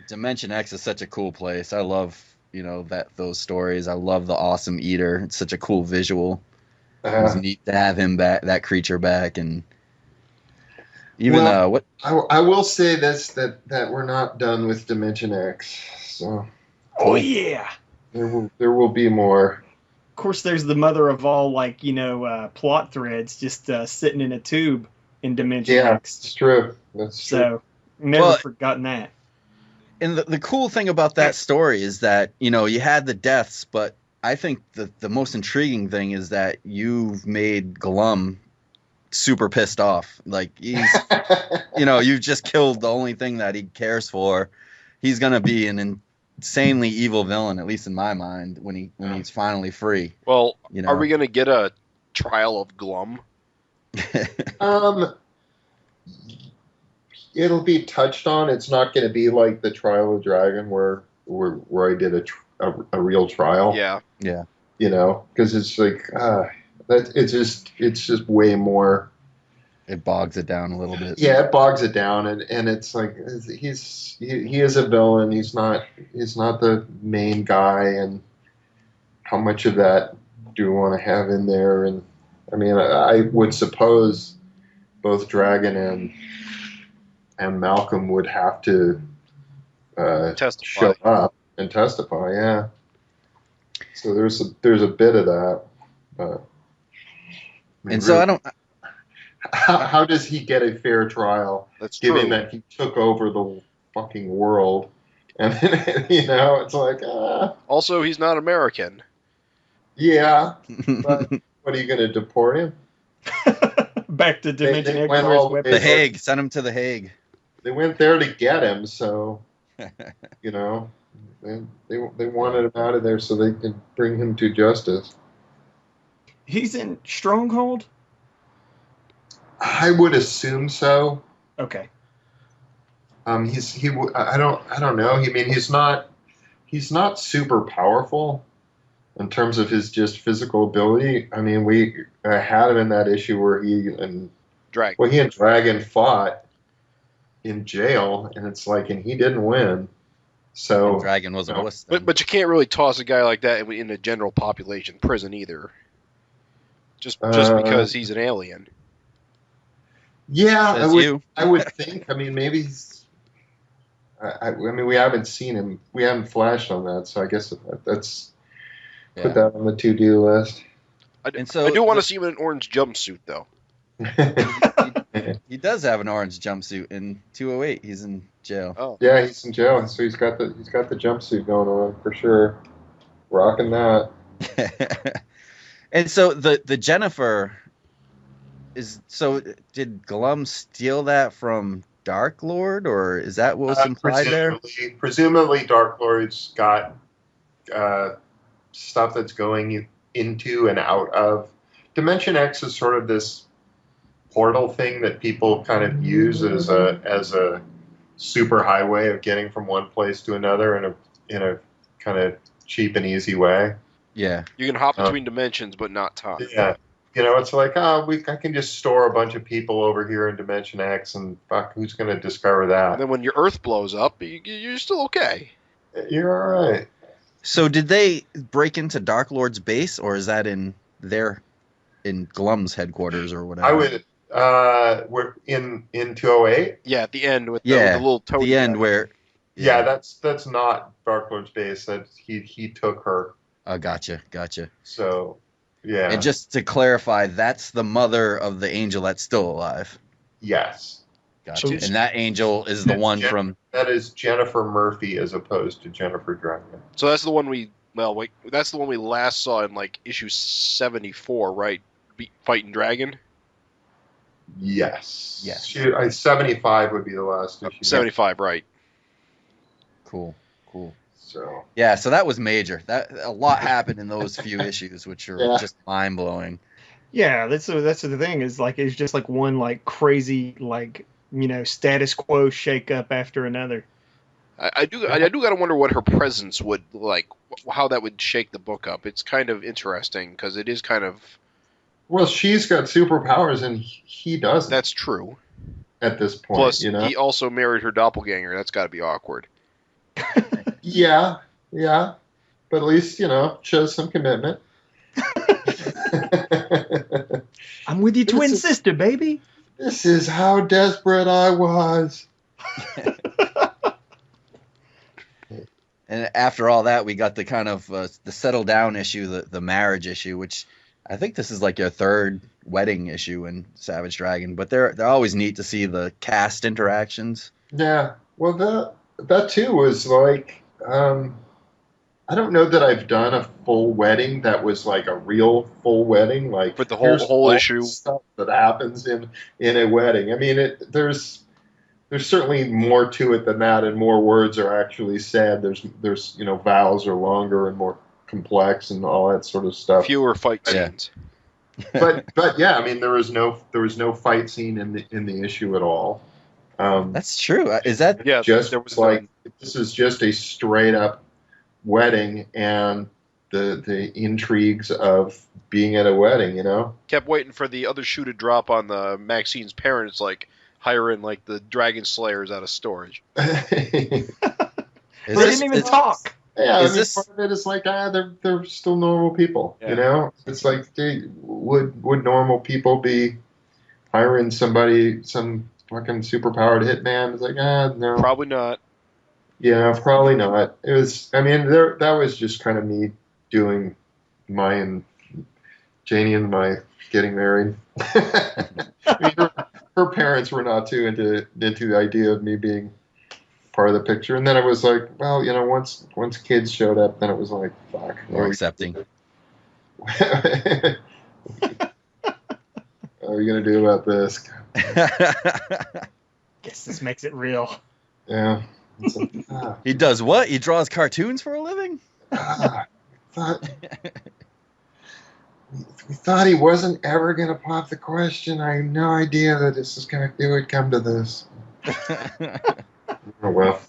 Dimension X is such a cool place. I love those stories. I love the Awesome Eater. It's such a cool visual. It was neat to have him back, that creature back, and even what I will say this that we're not done with Dimension X. So oh yeah, there will be more. Of course, there's the mother of all plot threads just sitting in a tube in Dimension X. It's true. That's true. So never forgotten that. And the cool thing about that story is that, you had the deaths, but I think the most intriguing thing is that you've made Glum super pissed off. Like, he's, you've just killed the only thing that he cares for. He's going to be an insanely evil villain, at least in my mind, when he's finally free. Well, are we going to get a trial of Glum? It'll be touched on. It's not going to be like the Trial of Dragon where I did a real trial. Yeah. Because it's like it's just way more. It bogs it down a little bit. Yeah, it bogs it down, and it's like he is a villain. He's not the main guy, and how much of that do you want to have in there? And I mean, I would suppose both Dragon and Malcolm would have to testify. Show up and testify. Yeah. So there's a bit of that. So I don't. How does he get a fair trial? That's given true. that he took over the fucking world, and it's like. Also, he's not American. Yeah, but what are you going to deport him? Back to Dimension X. The Hague. Send him to the Hague. They went there to get him, so they wanted him out of there so they could bring him to justice. He's in Stronghold? I would assume so. Okay. I don't know. I mean, he's not super powerful in terms of his just physical ability. I mean, we had him in that issue where he and Dragon fought in jail, and it's like, and he didn't win. So and Dragon was a wuss. But you can't really toss a guy like that in a general population prison either. Just because he's an alien. Yeah, I would think. I mean, maybe he's. I mean, we haven't seen him. We haven't flashed on that, so I guess that's put that on the to-do list. I do want to see him in an orange jumpsuit, though. He does have an orange jumpsuit in 208. He's in jail. Oh. Yeah, he's in jail, so he's got the jumpsuit going on for sure. Rocking that. And so the Jennifer is. So did Glum steal that from Dark Lord, or is that what was implied there? Presumably, Dark Lord's got stuff that's going into and out of Dimension X. Is sort of this portal thing that people kind of use as a super highway of getting from one place to another in a kind of cheap and easy way. Yeah, you can hop between dimensions, but not time. You know, it's like, I can just store a bunch of people over here in Dimension X, and fuck, who's going to discover And that? then when your Earth blows up, you're still okay. You're all right. So did they break into Dark Lord's base, or is that in Glum's headquarters or whatever? I would. We're in 208. Yeah, at the end with Yeah, the little toad. the end guy. where. Yeah, that's not Dark Lord's base. That he took her. Oh, gotcha. So, yeah. And just to clarify, that's the mother of the angel that's still alive. Yes. Gotcha. So- And that angel is the one from. That is Jennifer Murphy as opposed to Jennifer Dragon. So that's the one that's the one we last saw in like issue 74, right? Fighting Dragon. Yes. Yes. 75 would be the last issue. 75, right? Cool. So. Yeah, so that was major. That a lot happened in those few issues, which are Yeah. just mind blowing. Yeah, that's the thing is like it's just like one like crazy like status quo shakeup after another. I do gotta wonder what her presence would like, how that would shake the book up. It's kind of interesting because it is kind of. Well, she's got superpowers and he doesn't. That's true. At this point, Plus, you know. he also married her doppelganger. That's got to be awkward. Yeah. But at least shows some commitment. I'm with your twin This is- sister, baby. This is how desperate I was. And after all that, we got the kind of the settle down issue, the marriage issue, which I think this is like your third wedding issue in Savage Dragon. But they're always neat to see the cast interactions. Yeah. Well, that too was like, I don't know that I've done a full wedding that was like a real full wedding, like For the here's whole all issue. the stuff that happens in a wedding. I mean, there's certainly more to it than that, and more words are actually said. There's vows are longer and more complex and all that sort of stuff. Fewer fight Yeah. scenes. But yeah, I mean, there was no fight scene in the issue at all. That's true. Is that Yeah, Just there was like this is just a straight up wedding and the intrigues of being at a wedding, kept waiting for the other shoe to drop on the Maxine's parents, like hiring like the Dragon Slayers out of storage. They is didn't even talk. Yeah, Is I mean, this- part of it is like they're still normal people, Yeah. It's like would normal people be hiring somebody, some fucking superpowered hitman? It's like no, Probably not. yeah, probably not. It was, I mean, that was just kind of me doing Janie and my getting married. I mean, her parents were not too into the idea of me being part of the picture, and then it was like, well, once kids showed up, then it was like, fuck, more accepting? what are we gonna do about this? Guess this makes it real. Yeah. It's like, He does what? He draws cartoons for a living? thought we thought he wasn't ever gonna pop the question. I had no idea that it would come to this. Oh well.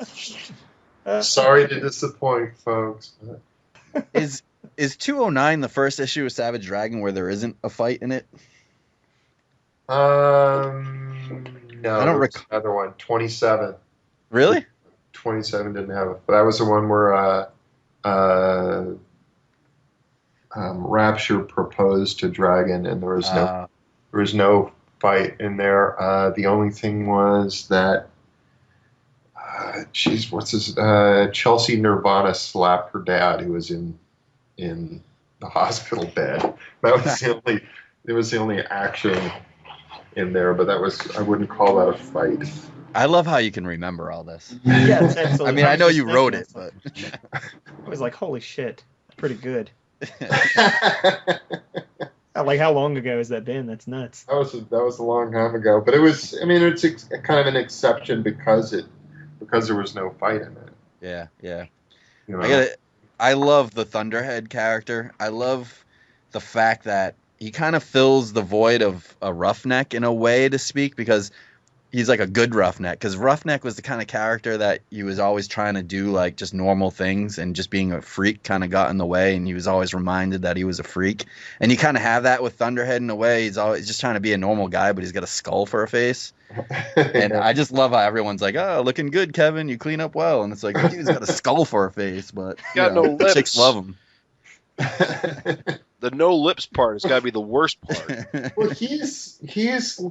Sorry to disappoint, folks. Is 209 the first issue of Savage Dragon where there isn't a fight in it? No. I don't there's another one. 27. Really? 27 didn't have it. That was the one where Rapture proposed to Dragon, and there was no fight in there. The only thing was that, Chelsea Nirvana slapped her dad, who was in the hospital bed. That was the only action in there, but I wouldn't call that a fight. I love how you can remember all this. Yeah, it's excellent. I mean, I know was you just wrote thinking it, that. but I was like, holy shit, pretty good. Like, how long ago has that been? That's nuts. That was a long time ago, but it was. I mean, it's kind of an exception because there was no fight in it. yeah. You know? I love the Thunderhead character. I love the fact that he kind of fills the void of a Roughneck in a way to speak, because he's like a good Roughneck, because Roughneck was the kind of character that he was always trying to do like just normal things, and just being a freak kind of got in the way, and he was always reminded that he was a freak. And you kind of have that with Thunderhead in a way. He's always just trying to be a normal guy, but he's got a skull for a face. And I just love how everyone's like, "Oh, looking good, Kevin. You clean up well." And it's like, the dude's got a skull for a face, but Got no lips. chicks love him. The no lips part has got to be the worst part. Well, he's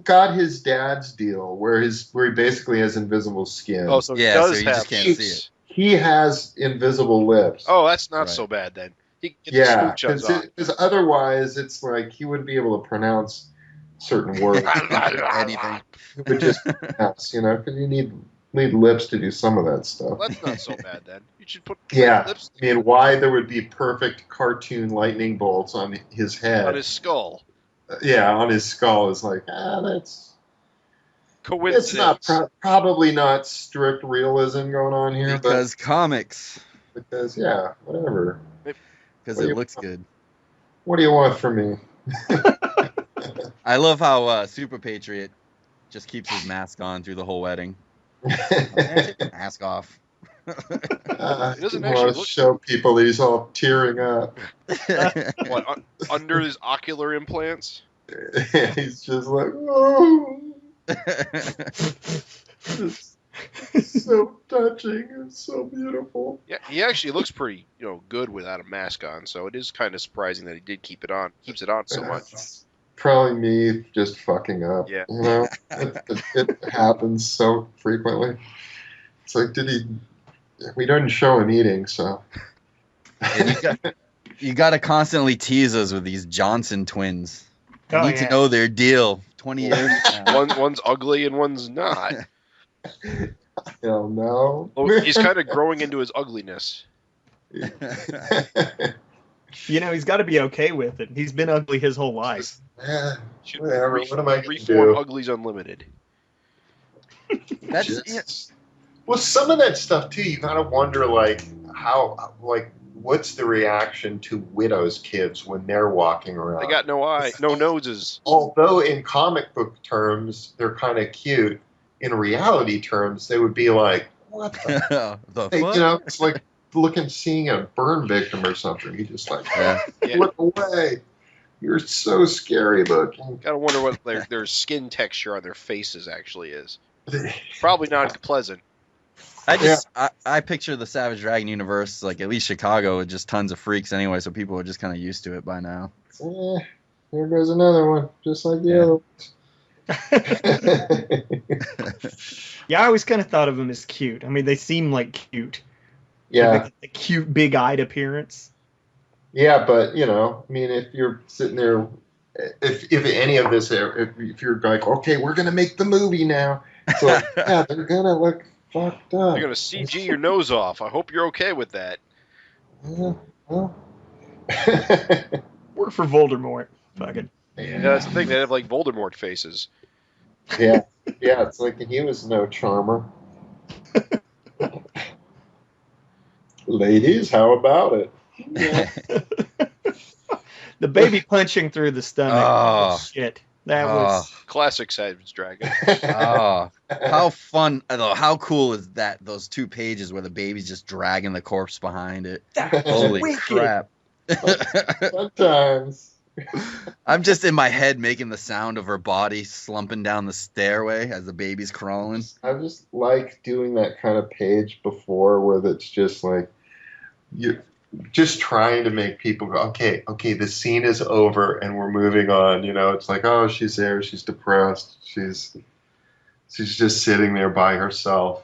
got his dad's deal where he basically has invisible skin. Oh, so he Yeah, does so you have just can't lips. see it. He has invisible lips. Oh, that's not Right. so bad then. He can get yeah, the smooch on. because otherwise it's like he wouldn't be able to pronounce certain words. Anything. It would just pronounce, because you need lips to do some of that stuff. Well, that's not so bad then. You should put Yeah, lips I mean, why there would be perfect cartoon lightning bolts on his head? on his skull. Yeah, on his skull is like, that's. Coincidence. It's not probably not strict realism going on here, Because comics. because yeah, whatever. Because What do it you looks want? good. What do you want from me? I love how Super Patriot just keeps his mask on through the whole wedding. Take the mask off. It doesn't I actually want to look- show people that he's all tearing up. What, under his ocular implants? He's just like, oh, it's so touching and so beautiful. Yeah, he actually looks pretty, good without a mask on. So it is kind of surprising that he did keeps it on so much. It's probably me just fucking up. Yeah. It happens so frequently. It's like, we didn't show him eating, so. And you got to constantly tease us with these Johnson twins. You Oh, need yeah. to know their deal 20 years from now. One's ugly and one's not. Hell no. Oh, he's kind of growing into his ugliness. He's got to be okay with it. He's been ugly his whole life. Should Whatever, what am I gonna reform do? Uglies Unlimited. That's Just- Well, some of that stuff too, you gotta wonder what's the reaction to widows' kids when they're walking around? They got no eye, no noses. Although in comic book terms they're kind of cute, in reality terms they would be like, what the? the Hey, fuck? it's like seeing a burn victim or something. You just like Yeah. look away. You're so scary looking. Gotta wonder what their skin texture on their faces actually is. Probably not pleasant. I picture the Savage Dragon universe, like at least Chicago, with just tons of freaks anyway, so people are just kind of used to it by now. There goes another one, just like the other ones. Yeah, I always kind of thought of them as cute. I mean, they seem like cute. Yeah. Like the cute, big-eyed appearance. Yeah, but if you're sitting there, if any of this, if you're like, okay, we're gonna make the movie now, so yeah, they're gonna look fucked up. They're gonna CG your nose off. I hope you're okay with that. Well. Work for Voldemort. Fucking. Yeah, that's the thing. They have like Voldemort faces. yeah, it's like he was no charmer. Ladies, how about it? The baby punching through the stomach. Oh. Shit. That was. Classic Savage Dragon. Oh, how fun! How cool is that? Those 2 pages where the baby's just dragging the corpse behind it. Holy wicked. crap! Sometimes. I'm just in my head making the sound of her body slumping down the stairway as the baby's crawling. I just like doing that kind of page before where it's just like you're just trying to make people go, okay, the scene is over and we're moving on. It's like, oh, she's there, she's depressed, she's just sitting there by herself.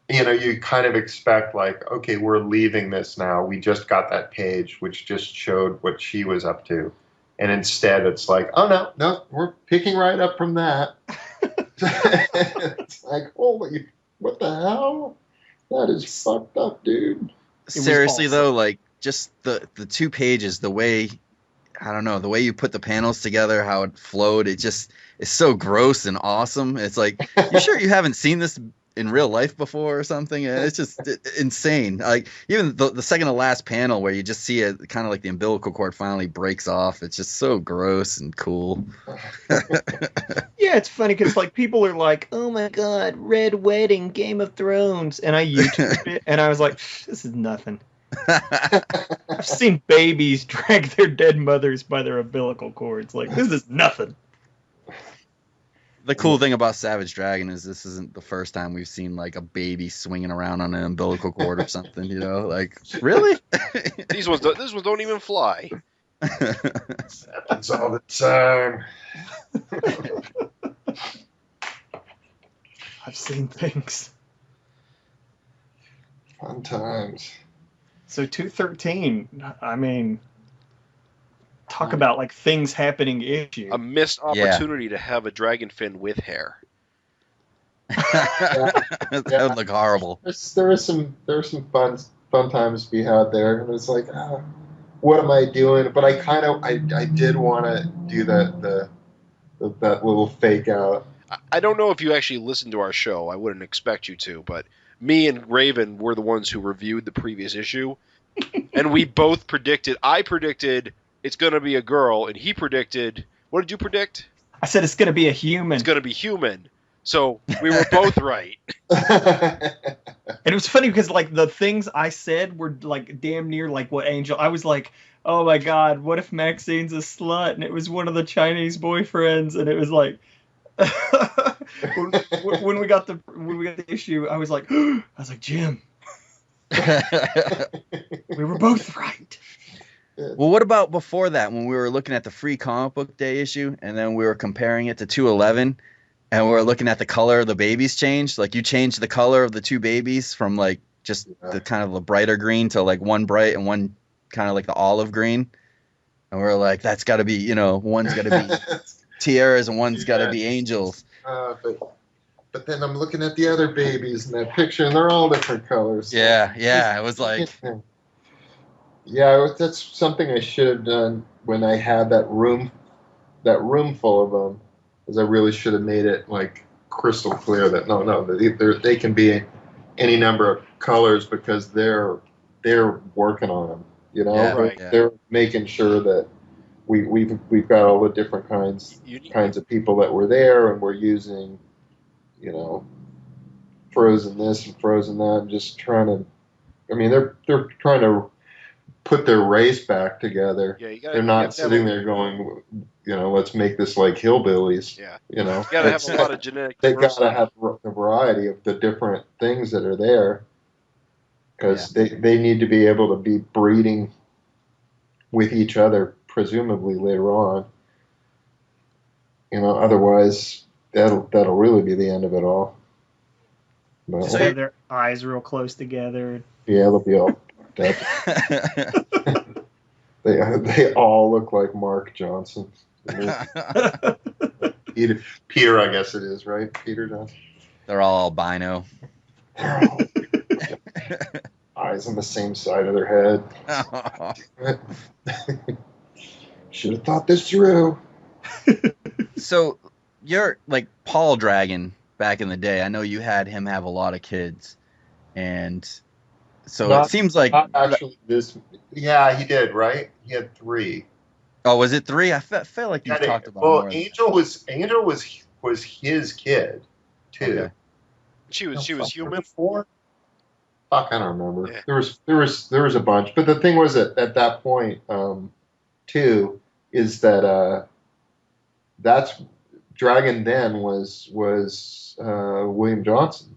You kind of expect like, okay, we're leaving this now. We just got that page which just showed what she was up to. And instead it's like, oh no, we're picking right up from that. It's like, holy, what the hell? That is fucked up, dude. Seriously awesome. though, like just the 2 pages, the way, I don't know, the way you put the panels together, how it flowed, it just is so gross and awesome. It's like, you sure you haven't seen this in real life before or something. It's just insane. Like even the second to last panel where you just see it, kind of like the umbilical cord finally breaks off. It's just so gross and cool. Yeah, it's funny because like people are like, "Oh my god, Red Wedding, Game of Thrones," and I YouTubed it, and I was like, "This is nothing." I've seen babies drag their dead mothers by their umbilical cords. Like, this is nothing. The cool thing about Savage Dragon is this isn't the first time we've seen like a baby swinging around on an umbilical cord or something. You know, like really? These ones don't even fly. This happens all the time. I've seen things. Fun times. So 213, I mean, talk about like things happening issue. A missed opportunity to have a dragon fin with hair. That would look horrible. There were some fun times to be had there, and it's like, what am I doing? But I did want to do that little fake out. I don't know if you actually listened to our show. I wouldn't expect you to, but me and Raven were the ones who reviewed the previous issue, and we both predicted. I predicted it's going to be a girl, and he predicted. What did you predict? I said it's going to be a human. It's going to be human. So we were both right. And it was funny because like the things I said were like damn near like what Angel. I was like, oh my god, what if Maxine's a slut? And it was one of the Chinese boyfriends, and it was like. when we got the issue, I was like, Jim, we were both right. Well, what about before that when we were looking at the free comic book day issue, and then we were comparing it to 211, and we were looking at the color of the babies changed? Like you changed the color of the two babies from like just the kind of the brighter green to like one bright and one kind of like the olive green, and we were like, that's got to be, one's got to be. Tiaras and one's got to be angels. But then I'm looking at the other babies in that picture, and they're all different colors. Yeah. It was like, that's something I should have done when I had that room full of them. Is I really should have made it like crystal clear that no, they can be any number of colors because they're working on them. They're making sure that. We've got all the different kinds of people that were there, and we're using, frozen this and frozen that, and just trying to. I mean, they're trying to put their race back together. Yeah, they're not sitting there going, let's make this like hillbillies. Yeah, you got to have a lot of genetic. They got to have a variety of the different things that are there, because they need to be able to be breeding with each other. Presumably later on, otherwise that'll really be the end of it all. But, so have their eyes real close together. Yeah, they'll be all dead. They all look like Mark Johnson. Peter, I guess it is, right? Peter Johnson. They're all albino. Eyes on the same side of their head. Should have thought this through. So you're like Paul Dragon back in the day. I know you had him have a lot of kids, and so it seems like not actually this. Yeah, he did, right? He had 3. Oh, was it 3? I felt like you talked about. Well, more Angel was his kid too. Okay. She was human. 4. Fuck, I don't remember. Yeah. There was a bunch, but the thing was that at that point, too, is that that's Dragon then was William Johnson.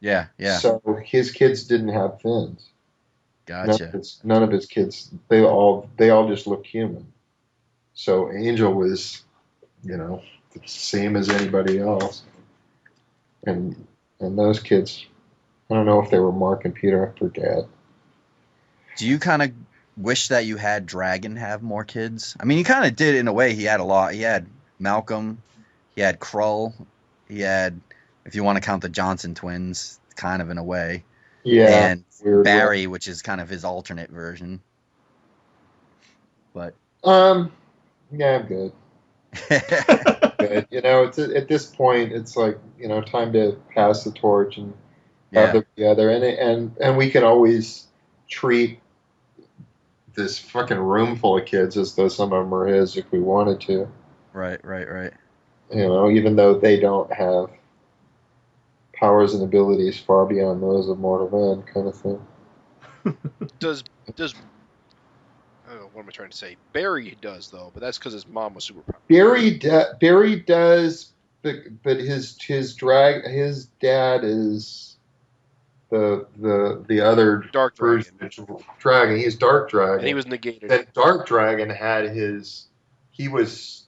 Yeah. So his kids didn't have fins. Gotcha. None of his kids. They all just looked human. So Angel was, the same as anybody else. And those kids, I don't know if they were Mark and Peter. I forget. Do you kind of wish that you had Dragon have more kids? I mean, he kind of did in a way. He had a lot. He had Malcolm. He had Krull. He had, if you want to count the Johnson twins, kind of in a way. Yeah. And Barry, which is kind of his alternate version. But yeah, I'm good. good. It's at this point, it's like time to pass the torch and have them together, and we can always treat this fucking room full of kids as though some of them are his if we wanted to. Right. Even though they don't have powers and abilities far beyond those of mortal man, kind of thing. Does what am I trying to say? Barry does though, but that's because his mom was super powerful. Barry does, but his dad is the other Dark Dragon. Dragon. He's Dark Dragon. And he was negated. And Dark Dragon he was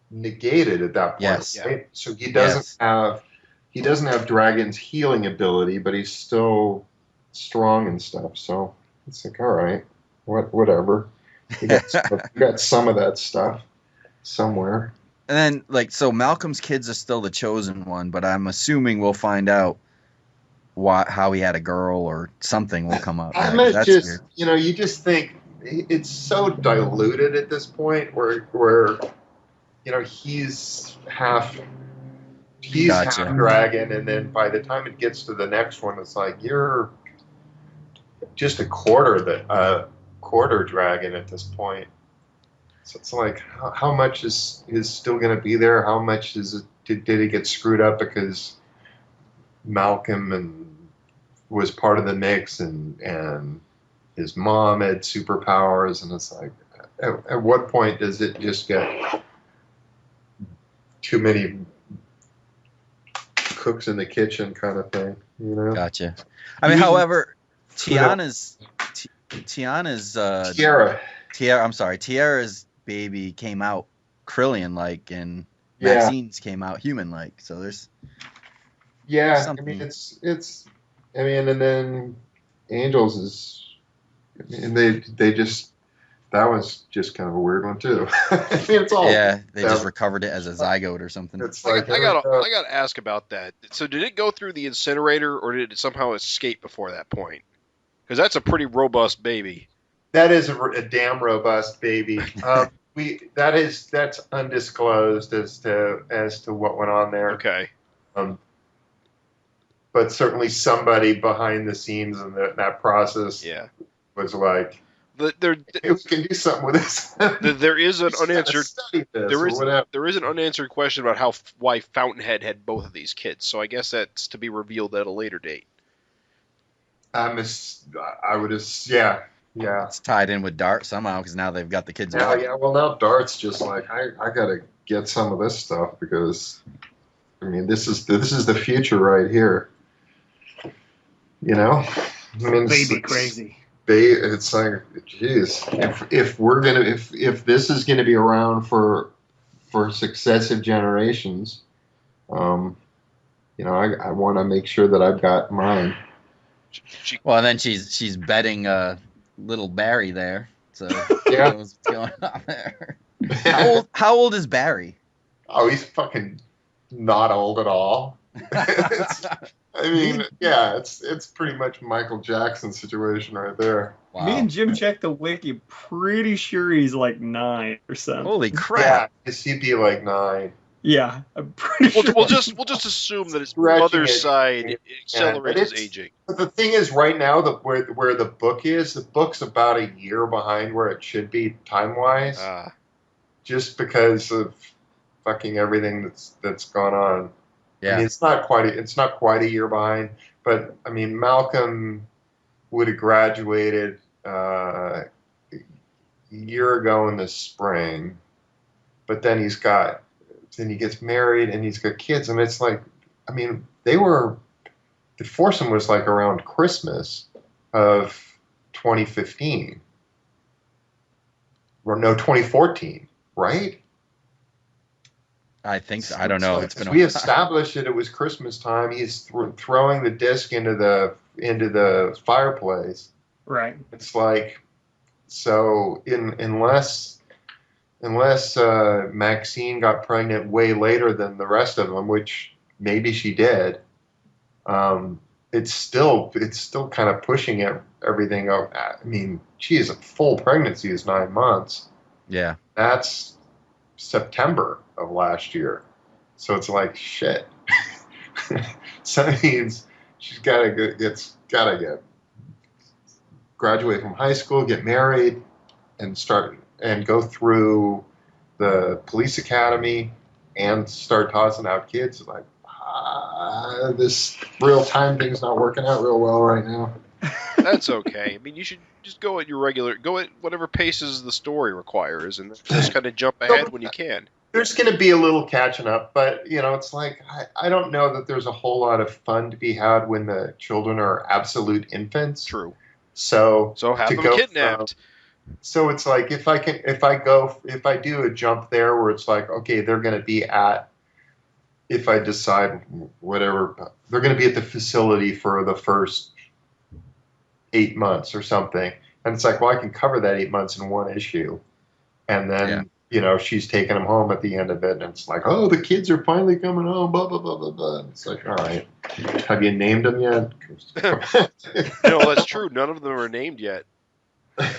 negated at that point. Yes. Right? So he doesn't have Dragon's healing ability, but he's still strong and stuff. So it's like, all right, whatever. We got some of that stuff somewhere. And then, so Malcolm's kids are still the chosen one, but I'm assuming we'll find out how he had a girl or something will come up. That's just weird. You just think it's so diluted at this point where he's half dragon, and then by the time it gets to the next one, it's like you're just a quarter dragon at this point. So it's like, how much is still going to be there? How much did it get screwed up because Malcolm was part of the mix and his mom had superpowers, and it's like, at what point does it just get too many cooks in the kitchen kind of thing, Gotcha. I mean, however, Tiara's baby came out Krillian-like, and Maxine's came out human-like. So there's something. I mean, and then Angels is, and they just, that was just kind of a weird one too. I mean, it's all they just recovered it as a zygote or something. It's like, I gotta ask about that. So did it go through the incinerator, or did it somehow escape before that point? Because that's a pretty robust baby. That is a damn robust baby. That's undisclosed as to what went on there. Okay. But certainly somebody behind the scenes in that process was like, we can do something with this. There is an unanswered there is an unanswered question about why Fountainhead had both of these kids. So I guess that's to be revealed at a later date. I would have, yeah. It's tied in with Dart somehow because now they've got the kids. Yeah. Well, now Dart's just like, I gotta get some of this stuff because, I mean, this is the future right here. I mean, baby crazy. It's like, geez, if this is gonna be around for successive generations, I want to make sure that I've got mine. Well, and then she's betting little Barry there, so yeah, what's going on there? How old is Barry? Oh, he's fucking not old at all. It's pretty much Michael Jackson situation right there. Wow. Me and Jim checked the wiki. Pretty sure he's like 9 or something. Holy crap! Yeah, he'd be like 9. Yeah, I'm pretty sure. We'll just assume that his mother's side accelerates his aging. But the thing is, right now, where the book is, the book's about a year behind where it should be time-wise, just because of fucking everything that's gone on. Yeah, I mean, it's not quite a year behind, but I mean, Malcolm would have graduated a year ago in the spring, but then he gets married and he's got kids, and it's like, I mean, the foursome was like around Christmas of 2015. Or no, 2014, right? I think so. I don't know. It's been we established that it was Christmas time. He's throwing the disc into the fireplace. Right. It's like, so unless Maxine got pregnant way later than the rest of them, which maybe she did, it's still kind of pushing everything up. I mean, she is a full pregnancy is 9 months. Yeah. That's September of last year. So it's like, shit. So that means she's got to get graduate from high school, get married, and go through the police academy and start tossing out kids. Like, this real time thing's not working out real well right now. That's okay. I mean, you should just go at whatever paces the story requires, and just kind of jump ahead when you can. There's going to be a little catching up, but it's like I don't know that there's a whole lot of fun to be had when the children are absolute infants. True. So have them kidnapped. So it's like if I do a jump there where it's like, okay, they're going to be if I decide whatever, they're going to be at the facility for the first 8 months or something. And it's like, well, I can cover that 8 months in one issue. And then, she's taking them home at the end of it. And it's like, oh, the kids are finally coming home, blah, blah, blah, blah, blah. And it's like, all right. Have you named them yet? No, that's true. None of them are named yet.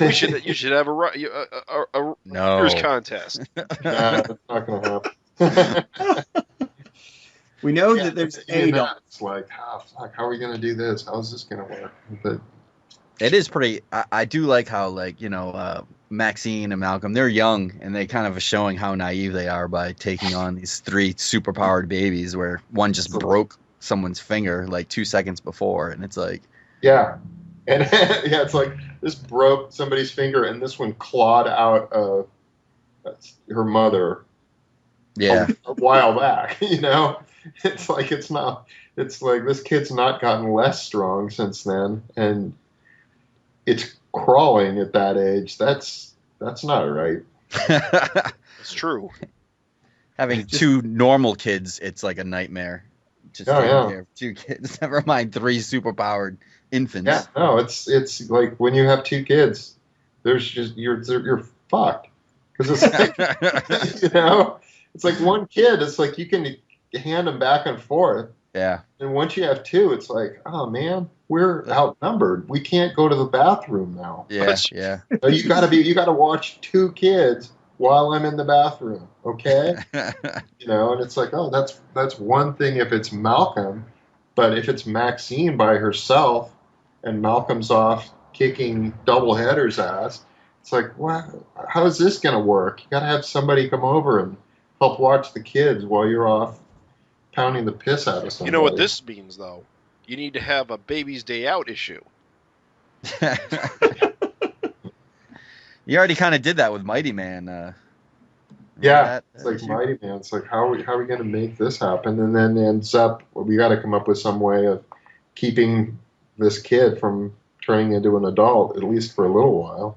You should have a writers contest. Nah, that's not going to happen. We know that there's It's like, how are we going to do this? How is this going to work? But it is pretty. I do like how Maxine and Malcolm, they're young and they kind of are showing how naive they are by taking on these 3 superpowered babies where one just broke someone's finger like 2 seconds before, and it's like, yeah, and it's like this broke somebody's finger and this one clawed out her mother. Yeah, a while back. It's like this kid's not gotten less strong since then, and it's crawling at that age. That's not right. It's true. Having 2 normal kids, it's like a nightmare. Just taking care of 2 kids. Never mind 3 superpowered infants. Yeah, no, it's like when you have 2 kids, there's just you're fucked because it's it's like one kid. It's like you can hand them back and forth. Yeah. And once you have 2, it's like, oh man, we're outnumbered. We can't go to the bathroom now. Yeah, yeah. So you gotta watch 2 kids while I'm in the bathroom, okay? And it's like, oh, that's one thing if it's Malcolm, but if it's Maxine by herself and Malcolm's off kicking doubleheader's ass, it's like, wow, how is this gonna work? You gotta have somebody come over and help watch the kids while you're off pounding the piss out of somebody. You know what this means, though? You need to have a baby's day out issue. You already kind of did that with Mighty Man. It's like Mighty Man. It's like, how are we going to make this happen? And then ends up, we got to come up with some way of keeping this kid from turning into an adult, at least for a little while.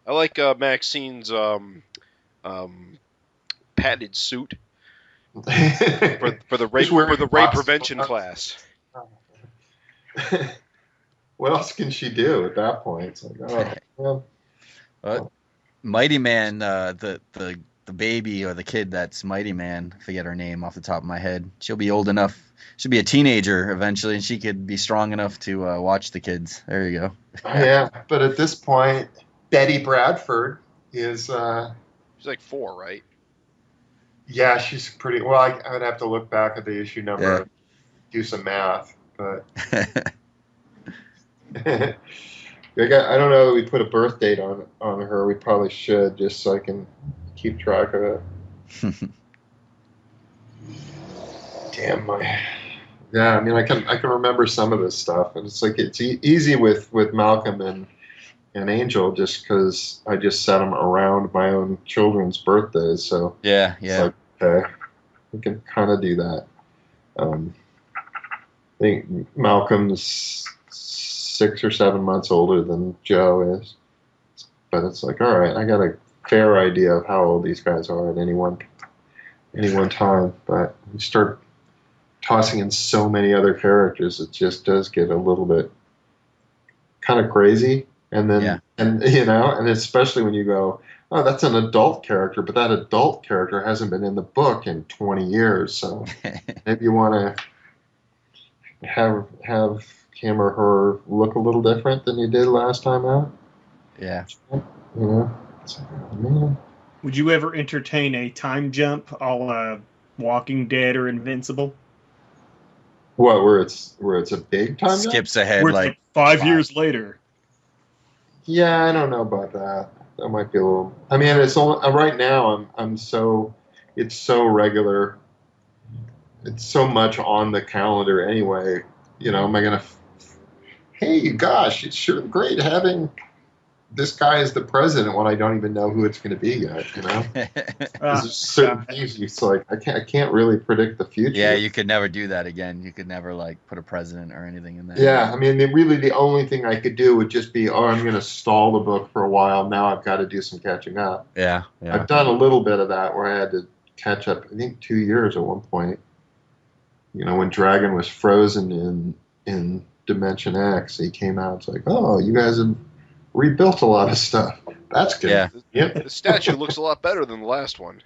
I like Maxine's padded suit for the rape prevention class. What else can she do at that point? It's like, oh, well. Mighty Man, the baby or the kid that's Mighty Man, I forget her name off the top of my head. She'll be old enough. She'll be a teenager eventually, and she could be strong enough to watch the kids. There you go. Yeah, but at this point, Betty Bradford is... she's like 4, right? Yeah, she's pretty... Well, I would have to look back at the issue number and do some math, but... I don't know that we put a birth date on her. We probably should, just so I can keep track of it. Damn yeah. I mean, I can remember some of this stuff, and it's like it's easy with Malcolm and Angel, just because I just set them around my own children's birthdays. So yeah. It's like, okay, we can kind of do that. I think Malcolm's 6 or 7 months older than Joe is, but it's like, all right, I got a fair idea of how old these guys are at any one time. But you start tossing in so many other characters, it just does get a little bit kind of crazy. And then, and especially when you go, oh, that's an adult character, but that adult character hasn't been in the book in 20 years, so maybe you want to have him or her look a little different than you did last time out. Yeah. It's like, oh, man. Would you ever entertain a time jump a la Walking Dead or Invincible? What? Where it's a big time jump? Skips ahead Where it's like like 5 years later. Yeah, I don't know about that. That might be a little. I mean, it's only right now. I'm so. It's so regular. It's so much on the calendar anyway. You know, am I gonna? Hey, gosh, it's sure great having this guy as the president when I don't even know who it's going to be yet. You know, 'cause there's certain things it's like I can't really predict the future. Yeah, you could never do that again. You could never like put a president or anything in there. Yeah, I mean, really, the only thing I could do would just be, I'm going to stall the book for a while. Now I've got to do some catching up. Yeah. I've done a little bit of that where I had to catch up. I think 2 years at one point. You know, when Dragon was frozen in Dimension X, he came out. It's like, oh, you guys have rebuilt a lot of stuff. That's good. Yeah. Yep. The statue looks a lot better than the last one.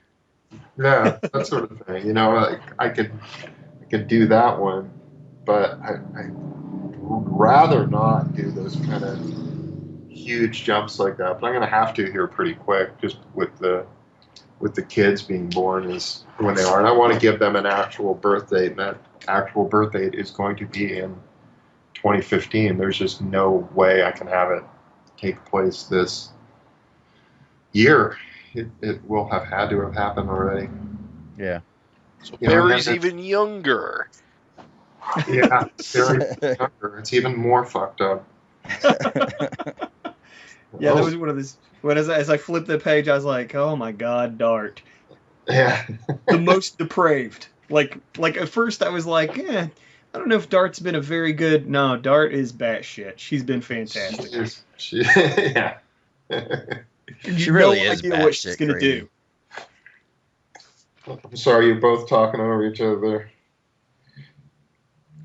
Yeah, that sort of thing. You know, like I could do that one, but I would rather not do those kind of huge jumps like that. But I'm going to have to here pretty quick, just with the kids being born is when they are, and I want to give them an actual birth date, and that actual birth date is going to be in 2015. There's just no way I can have it take place this year. It will have had to have happened already. Yeah. So You know, Barry's and even younger. Yeah, Barry's younger. It's even more fucked up. Yeah, that was one of those. As I flipped the page, I was like, "Oh my God, Dart, Yeah. the most depraved." Like at first, I was like, I don't know if Dart's been a very good. No, Dart is batshit. She's been fantastic. Yeah. She really no is idea what she's batshit gonna crazy. do. I'm sorry, you're both talking over each other.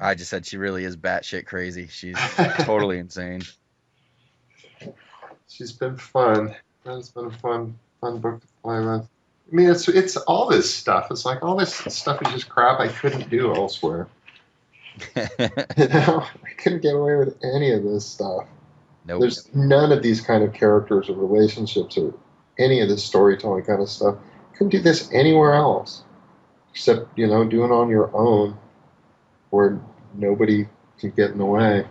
I just said she really is batshit crazy. She's totally insane. She's been fun. It's been a fun book to play with. I mean, it's all this stuff. It's like all this stuff is just crap I couldn't do elsewhere. You know, I couldn't get away with any of this stuff. Nope. There's none of these kind of characters or relationships or any of this storytelling kind of stuff. Couldn't do this anywhere else, except doing it on your own, where nobody can get in the way.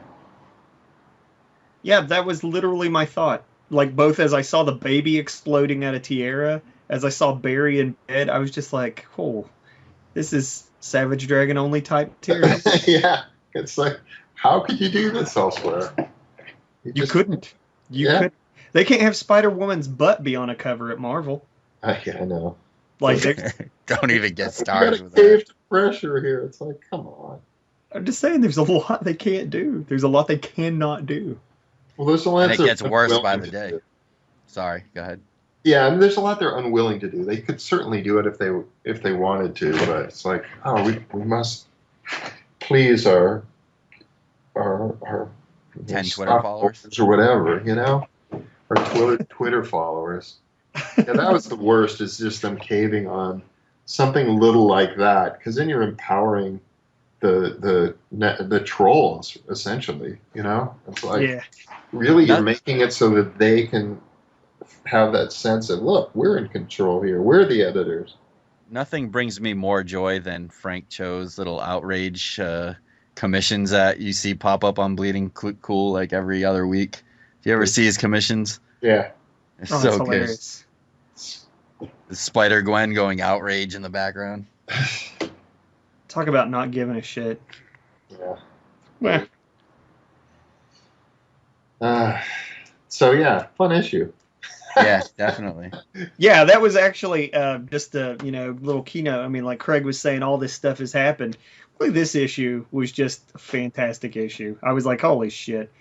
Yeah, that was literally my thought. Like both as I saw the baby exploding out of Tierra, as I saw Barry in bed, I was just like, "Oh, this is Savage Dragon only type material." Yeah, it's like, how could you do this elsewhere? You couldn't. You couldn't. They can't have Spider-Woman's butt be on a cover at Marvel. Yeah, I know. Like, Don't even get You started got with to cave that. to pressure here. It's like, come on. I'm just saying, there's a lot they can't do. There's a lot they cannot do. Well, there's a lot And it they're gets worse by unwilling the to day. do. Sorry, go ahead. Yeah, I mean, there's a lot they're unwilling to do. They could certainly do it if they wanted to, but it's like, we must please our 10 Twitter followers or whatever, our Twitter followers. Yeah, that was the worst. Is just them caving on something little like that, because then you're empowering the trolls essentially. It's like really you're making it so that they can have that sense of, look, we're in control here. We're the editors. Nothing brings me more joy than Frank Cho's little outrage commissions that you see pop up on Bleeding Cool like every other week. Do you ever see his commissions? Yeah. It's Oh, so that's good. hilarious. The Spider-Gwen going outrage in the background. Talk about not giving a shit. Yeah. Well, So yeah, fun issue. Yeah, definitely. yeah, that was actually just a little keynote. I mean, like Craig was saying, all this stuff has happened. Really, this issue was just a fantastic issue. I was like, holy shit!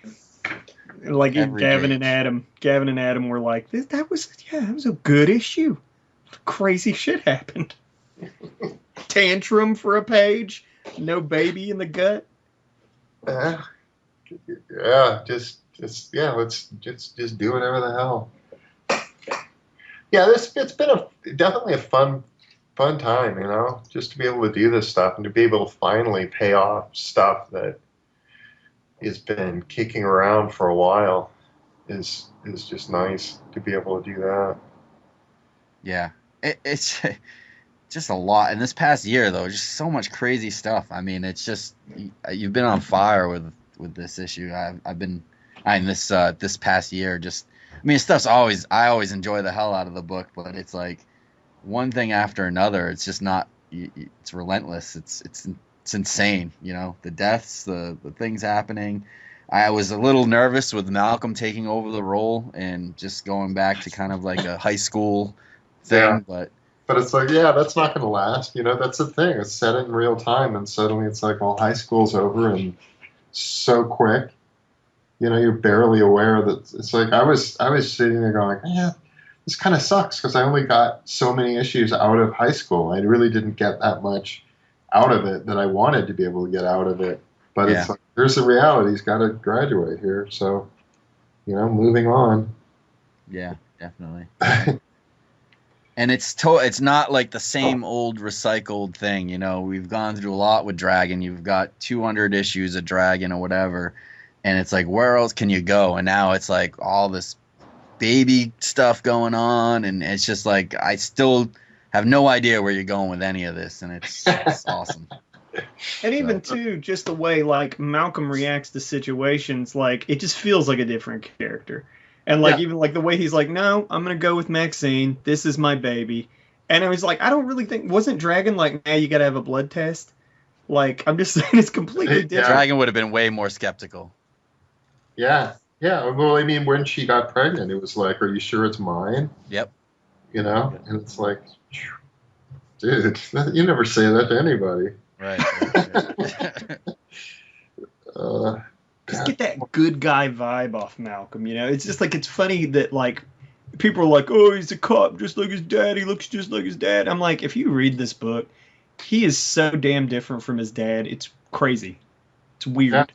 Like Gavin and Adam were like, that was a good issue. Crazy shit happened. Tantrum for a page. No baby in the gut. Yeah, just let's just do whatever the hell. Yeah, it's been definitely a fun time, just to be able to do this stuff and to be able to finally pay off stuff that has been kicking around for a while is just nice to be able to do that. Yeah, it's just a lot. And this past year, though, just so much crazy stuff. I mean, it's just you've been on fire with this issue. I've been, this past year, just I mean, I always enjoy the hell out of the book, but it's like one thing after another. It's just not. It's relentless. It's insane. You know, the deaths, the things happening. I was a little nervous with Malcolm taking over the role and just going back to kind of like a high school thing, Yeah. but it's like, yeah, that's not going to last. You know, that's the thing. It's set in real time, and suddenly it's like, well, high school's over, and so quick. You know, you're barely aware that it's like I was sitting there going, yeah, this kind of sucks because I only got so many issues out of high school. I really didn't get that much out of it that I wanted to be able to get out of it. But Yeah. it's like, here's the reality. He's got to graduate here. So, you know, moving on. yeah, definitely. And it's not like the same old recycled thing, you know. We've gone through a lot with Dragon. You've got 200 issues of Dragon or whatever, and it's like, where else can you go? And now it's like all this baby stuff going on, and it's just like I still have no idea where you're going with any of this, and it's awesome. And even too, just the way like Malcolm reacts to situations, like it just feels like a different character. And like even like the way he's like, no, I'm gonna go with Maxine. This is my baby. And I was like, I don't really think wasn't Dragon like, nah, you gotta have a blood test. Like I'm just saying, it's completely different. Dragon would have been way more skeptical. Yeah. Well, I mean, when she got pregnant, it was like, are you sure it's mine? Yep. You know, and it's like, dude, you never say that to anybody. Right. Just get that good guy vibe off Malcolm, you know? It's just like, it's funny that like people are like, oh, he's a cop just like his dad, he looks just like his dad. I'm like, if you read this book, he is so damn different from his dad. It's crazy. It's weird.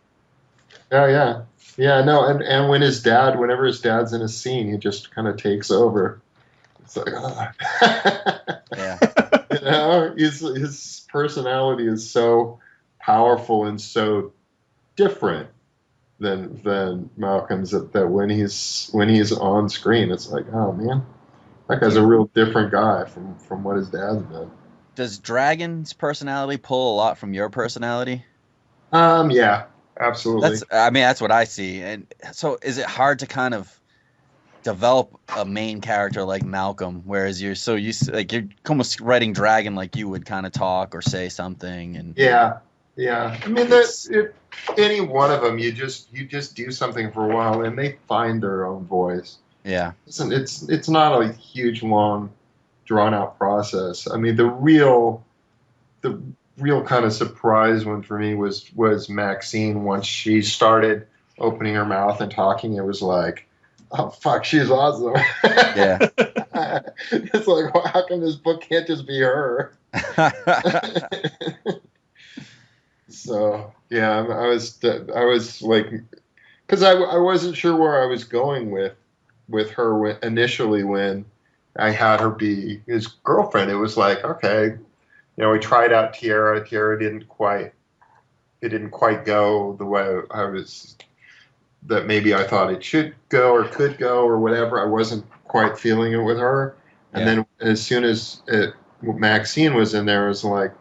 Yeah. No, and whenever his dad's in a scene, he just kind of takes over. It's like, Yeah. You know, his personality is so powerful and so different than Malcolm's that when he's on screen, it's like, oh man, that guy's a real different guy from what his dad's been. Does Dragon's personality pull a lot from your personality? Yeah, absolutely. That's what I see. And so is it hard to kind of develop a main character like Malcolm, whereas you're so used to, like, you're almost writing Dragon like you would kind of talk or say something? And Yeah. I mean, any one of them, you just do something for a while, and they find their own voice. Yeah. It's not a huge, long, drawn out process. I mean, the real kind of surprise one for me was Maxine. Once she started opening her mouth and talking, it was like, oh fuck, she's awesome. Yeah. It's like, well, how come this book can't just be her? So yeah, I was like, because I wasn't sure where I was going with her initially when I had her be his girlfriend. It was like, okay, you know, we tried out Tiara. Tiara didn't quite go the way that maybe I thought it should go or could go or whatever. I wasn't quite feeling it with her. And then as soon as Maxine was in there, it was like,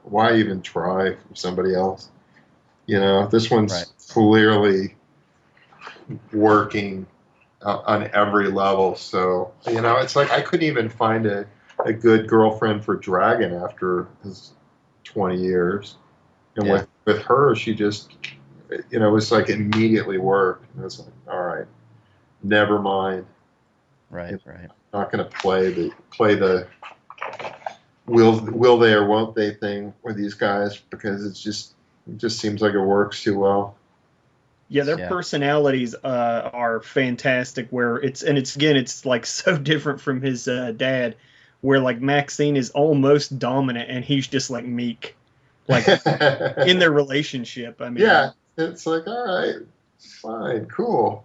why even try for somebody else? You know, this one's clearly working on every level. So, you know, it's like I couldn't even find a good girlfriend for Dragon after his 20 years. And with her, she just, you know, it was like immediately worked. And it was like, all right, never mind. Right. I'm not going to play the will they or won't they thing with these guys, because it just seems like it works too well. Yeah, their personalities are fantastic. Where it's like so different from his dad, where like Maxine is almost dominant and he's just like meek, like in their relationship. I mean, yeah, it's like, all right, fine, cool.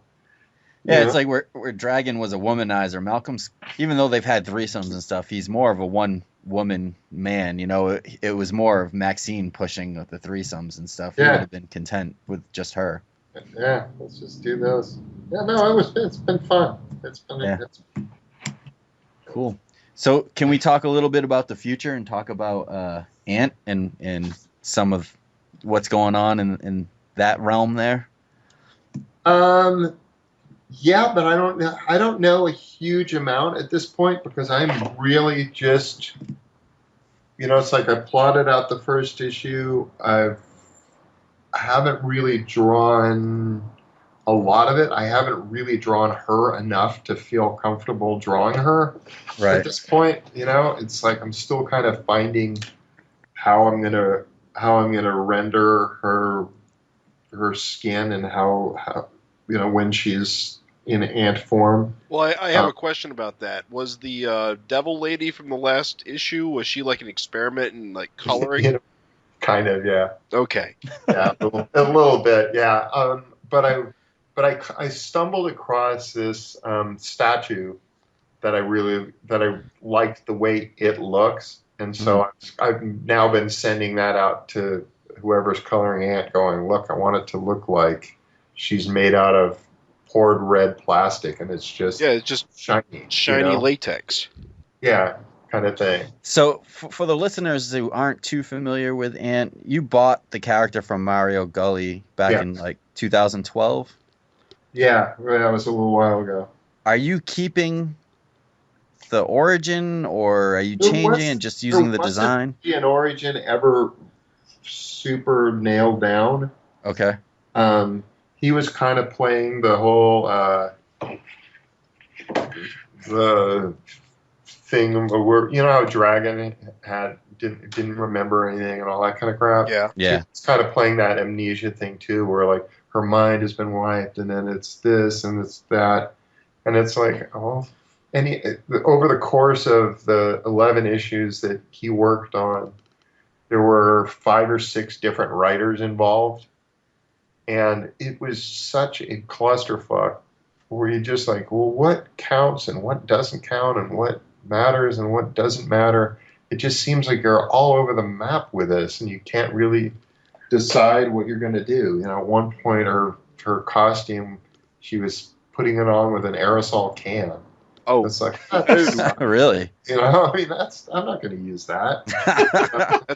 Yeah, it's like where Dragon was a womanizer. Malcolm's, even though they've had threesomes and stuff, he's more of a one-woman man. You know, it was more of Maxine pushing the threesomes and stuff. He would have been content with just her. Yeah, let's just do those. Yeah, no, it's been fun. It's been cool. So can we talk a little bit about the future and talk about Ant and some of what's going on in that realm there? Yeah, but I don't know a huge amount at this point because I'm really just, it's like I plotted out the first issue. I haven't really drawn a lot of it. I haven't really drawn her enough to feel comfortable drawing her at this point. It's like I'm still kind of finding how I'm gonna render her skin and how when she's in ant form. Well, I have a question about that. Was the Devil Lady from the last issue, was she like an experiment in like coloring? Kind of, yeah. Okay. Yeah, a little bit, yeah. But I stumbled across this statue that I liked the way it looks, and so I've now been sending that out to whoever's coloring Ant, going, look, I want it to look like she's made out of poured red plastic, and it's just shiny latex. Yeah, kind of thing. So for the listeners who aren't too familiar with Ant, you bought the character from Mario Gully back in like 2012. Yeah, that was a little while ago. Are you keeping the origin, or are you changing and just using the design? An origin ever super nailed down? Okay. He was kind of playing the whole the thing where how Dragon didn't remember anything and all that kind of crap. Yeah. It's kind of playing that amnesia thing too, where like her mind has been wiped, and then it's this and it's that, and it's like over the course of the 11 issues that he worked on, there were 5 or 6 different writers involved. And it was such a clusterfuck where you just like, well, what counts and what doesn't count and what matters and what doesn't matter. It just seems like you're all over the map with this, and you can't really decide what you're going to do. At one point, her costume, she was putting it on with an aerosol can. Oh, it's like really? I mean, I'm not going to use that.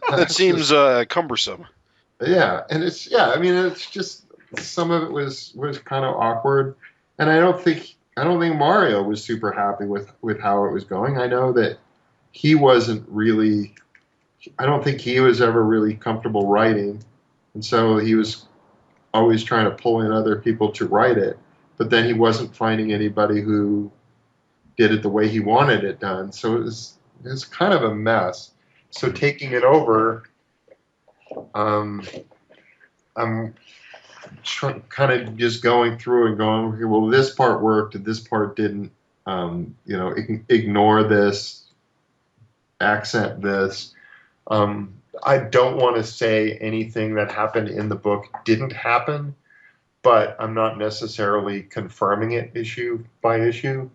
that seems cumbersome. Yeah, and it's just some of it was kind of awkward, and I don't think Mario was super happy with how it was going. I know that he wasn't really. I don't think he was ever really comfortable writing, and so he was always trying to pull in other people to write it. But then he wasn't finding anybody who did it the way he wanted it done. So it was kind of a mess. So taking it over. I'm kind of just going through and going, okay, well, this part worked and this part didn't. Ignore this, accent this. I don't want to say anything that happened in the book didn't happen, but I'm not necessarily confirming it issue by issue.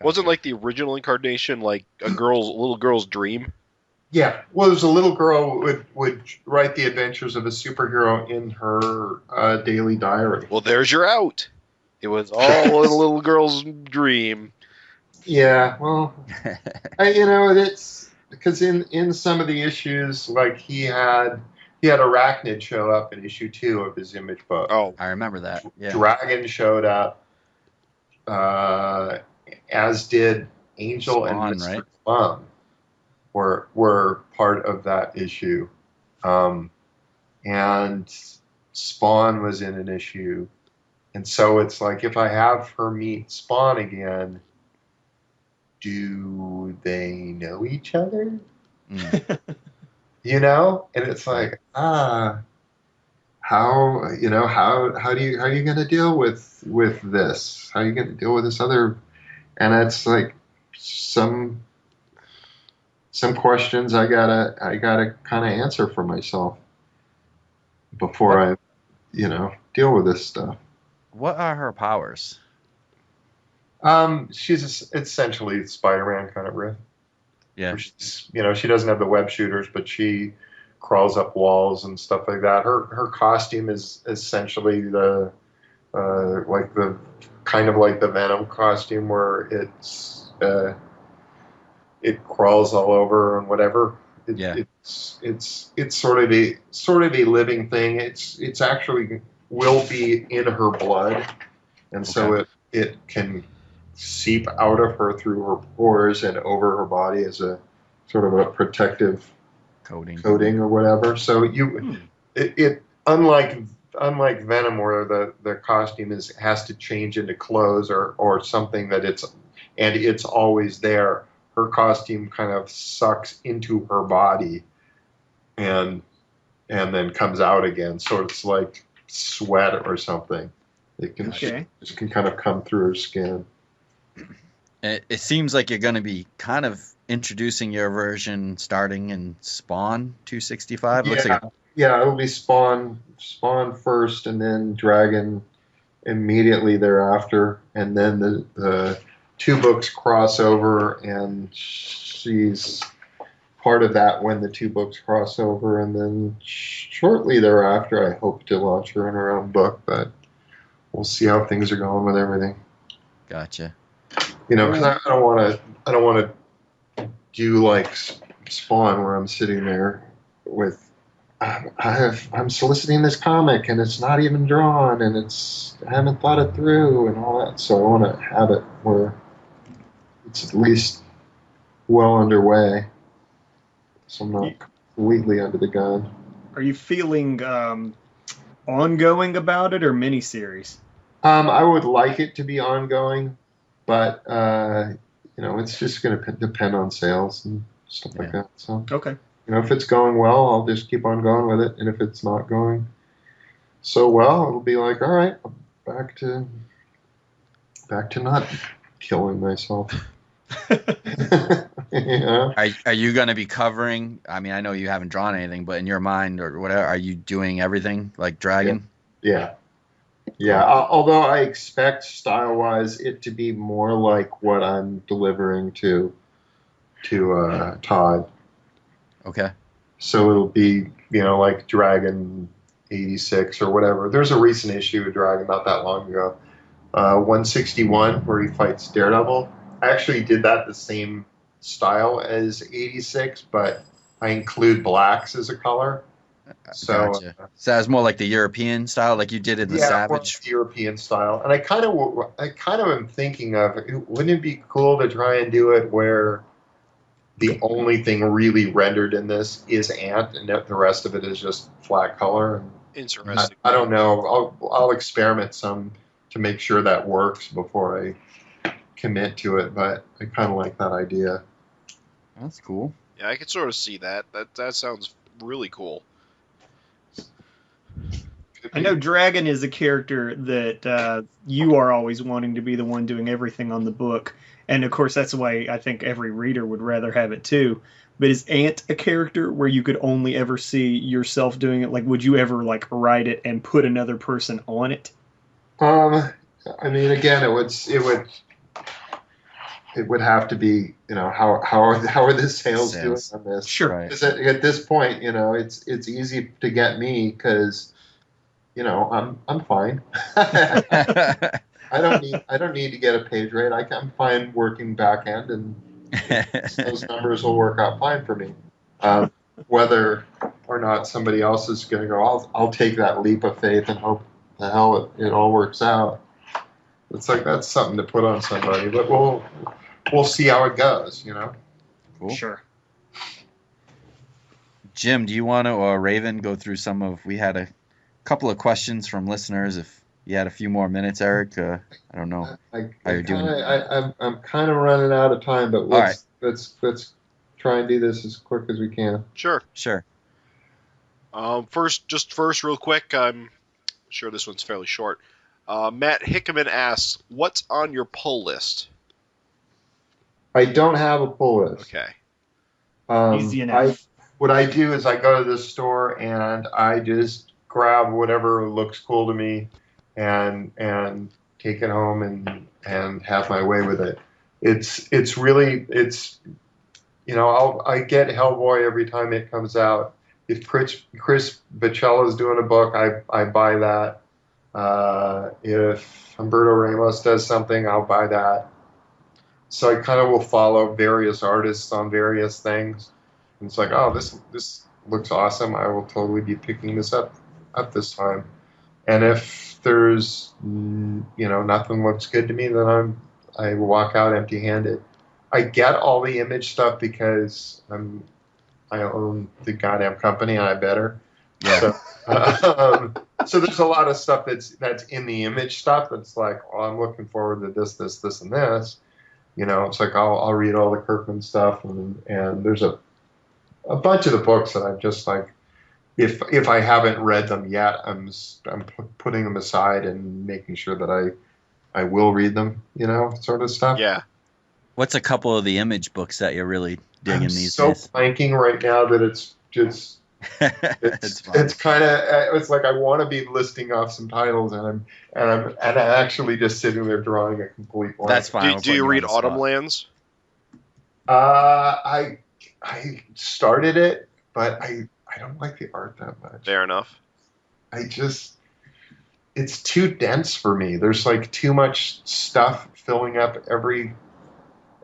Wasn't like the original incarnation like a little girl's dream? Yeah, well, there's a little girl would write the adventures of a superhero in her daily diary. Well, there's your out. It was all a little girl's dream. Yeah, well, it's because in some of the issues, like he had Arachnid show up in issue 2 of his Image book. Oh, I remember that. Yeah. Dragon showed up, as did Angel Spawn, and Mr. right? Bum. Were part of that issue, and Spawn was in an issue, and so it's like if I have her meet Spawn again, do they know each other? And it's like how are you going to deal with this? How are you going to deal with this other? And it's like some questions I gotta kind of answer for myself before I, deal with this stuff. What are her powers? She's essentially Spider-Man kind of riff. Yeah. She's, she doesn't have the web shooters, but she crawls up walls and stuff like that. Her costume is essentially the kind of like the Venom costume, where it's it crawls all over and whatever. Yeah. It's sort of a living thing. It's actually will be in her blood, and so it can seep out of her through her pores and over her body as a sort of a protective Coating or whatever. So it unlike Venom, where the costume has to change into clothes or something that it's always there. Her costume kind of sucks into her body and then comes out again. So it's like sweat or something. It can kind of come through her skin. It seems like you're going to be kind of introducing your version starting in Spawn 265. Yeah, Looks like it'll be Spawn first, and then Dragon immediately thereafter, and then the 2 books cross over, and she's part of that when the 2 books cross over, and then shortly thereafter, I hope to launch her in her own book, but we'll see how things are going with everything. Gotcha. Because I don't want to do like Spawn, where I'm sitting there with I'm soliciting this comic and it's not even drawn and I haven't thought it through and all that. So I want to have it where it's at least well underway, so I'm not completely under the gun. Are you feeling ongoing about it or miniseries? I would like it to be ongoing, but it's just going to depend on sales and stuff like that. So okay. If it's going well, I'll just keep on going with it. And if it's not going so well, it'll be like, all right, back to not killing myself. Are you going to be covering? I mean, I know you haven't drawn anything, but in your mind or whatever, are you doing everything like Dragon? Yeah. Although I expect style-wise it to be more like what I'm delivering to Todd. Okay. So it'll be, like Dragon 86 or whatever. There's a recent issue of Dragon not that long ago, 161, where he fights Daredevil. I actually did that the same style as 86, but I include blacks as a color. So, gotcha. So that's more like the European style, like you did in the Savage. The European style. And I kind of am thinking of, wouldn't it be cool to try and do it where the only thing really rendered in this is Ant, and the rest of it is just flat color? Interesting. I don't know. I'll experiment some to make sure that works before I commit to it, but I kind of like that idea. That's cool. Yeah, I could sort of see that. That sounds really cool. I know Dragon is a character that you are always wanting to be the one doing everything on the book. And, of course, that's the way I think every reader would rather have it, too. But is Ant a character where you could only ever see yourself doing it? Like, would you ever, write it and put another person on it? I mean, again, it would have to be, how are the sales doing on this? Sure. Right. Because at this point, it's easy to get me because, I'm fine. I don't need to get a page rate. I'm fine working back end, and those numbers will work out fine for me. Whether or not somebody else is going to go, I'll take that leap of faith and hope the hell it all works out. It's like that's something to put on somebody, but we'll see how it goes. Cool. Sure. Jim, do you want to, or Raven, go through some of? We had a couple of questions from listeners. If you had a few more minutes, Eric, I don't know how you're doing. I'm kind of running out of time, but let's try and do this as quick as we can. Sure. First, real quick, I'm sure this one's fairly short. Matt Hickman asks, "What's on your pull list?" I don't have a pull list. Okay. Easy enough. What I do is I go to the store and I just grab whatever looks cool to me and take it home and have my way with it. It's really I get Hellboy every time it comes out. If Chris Baccello is doing a book, I buy that. If Humberto Ramos does something, I'll buy that. so I kind of will follow various artists on various things. And it's like, oh, this looks awesome. I will totally be picking this up at this time. And if there's nothing looks good to me, then I walk out empty-handed. I get all the Image stuff because I own the goddamn company and I better. Yeah. So there's a lot of stuff that's in the Image stuff that's like, oh, I'm looking forward to this, and this. It's like I'll read all the Kirkman stuff, and there's a bunch of the books that I'm just like, if I haven't read them yet, I'm putting them aside and making sure that I will read them, sort of stuff. Yeah. What's a couple of the Image books that you're really digging these so days? blanking right now that it's just it's kind of it's like I want to be listing off some titles, and I'm actually just sitting there drawing a complete blank. That's fine. Do you read Autumn Lands? I started it, but I don't like the art that much. Fair enough. It's too dense for me. There's like too much stuff filling up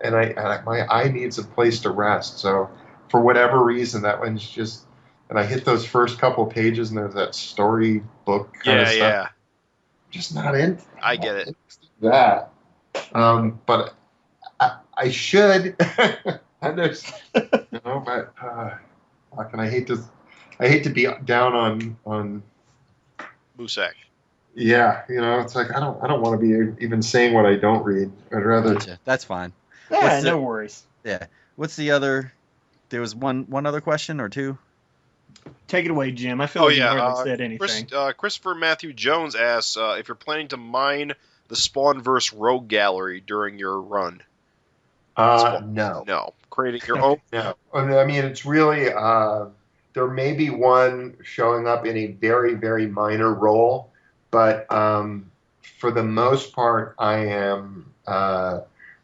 and my eye needs a place to rest. So for whatever reason, that one's just, and I hit those first couple pages and there's that storybook kind of stuff. Yeah. Just not in. I get it. That. But I should. And there's, but fucking, I hate to be down on Musak. Yeah, it's like I don't want to be even saying what I don't read. I'd rather. Gotcha. That's fine. Yeah, no worries. Yeah. What's the other? There was one other question or two. Take it away, Jim. I feel like you hardly said anything. Christopher Matthew Jones asks if you're planning to mine the Spawnverse Rogue Gallery during your run. No. No. Creating your own? No. I mean, it's really, there may be one showing up in a very, very minor role, but for the most part, I am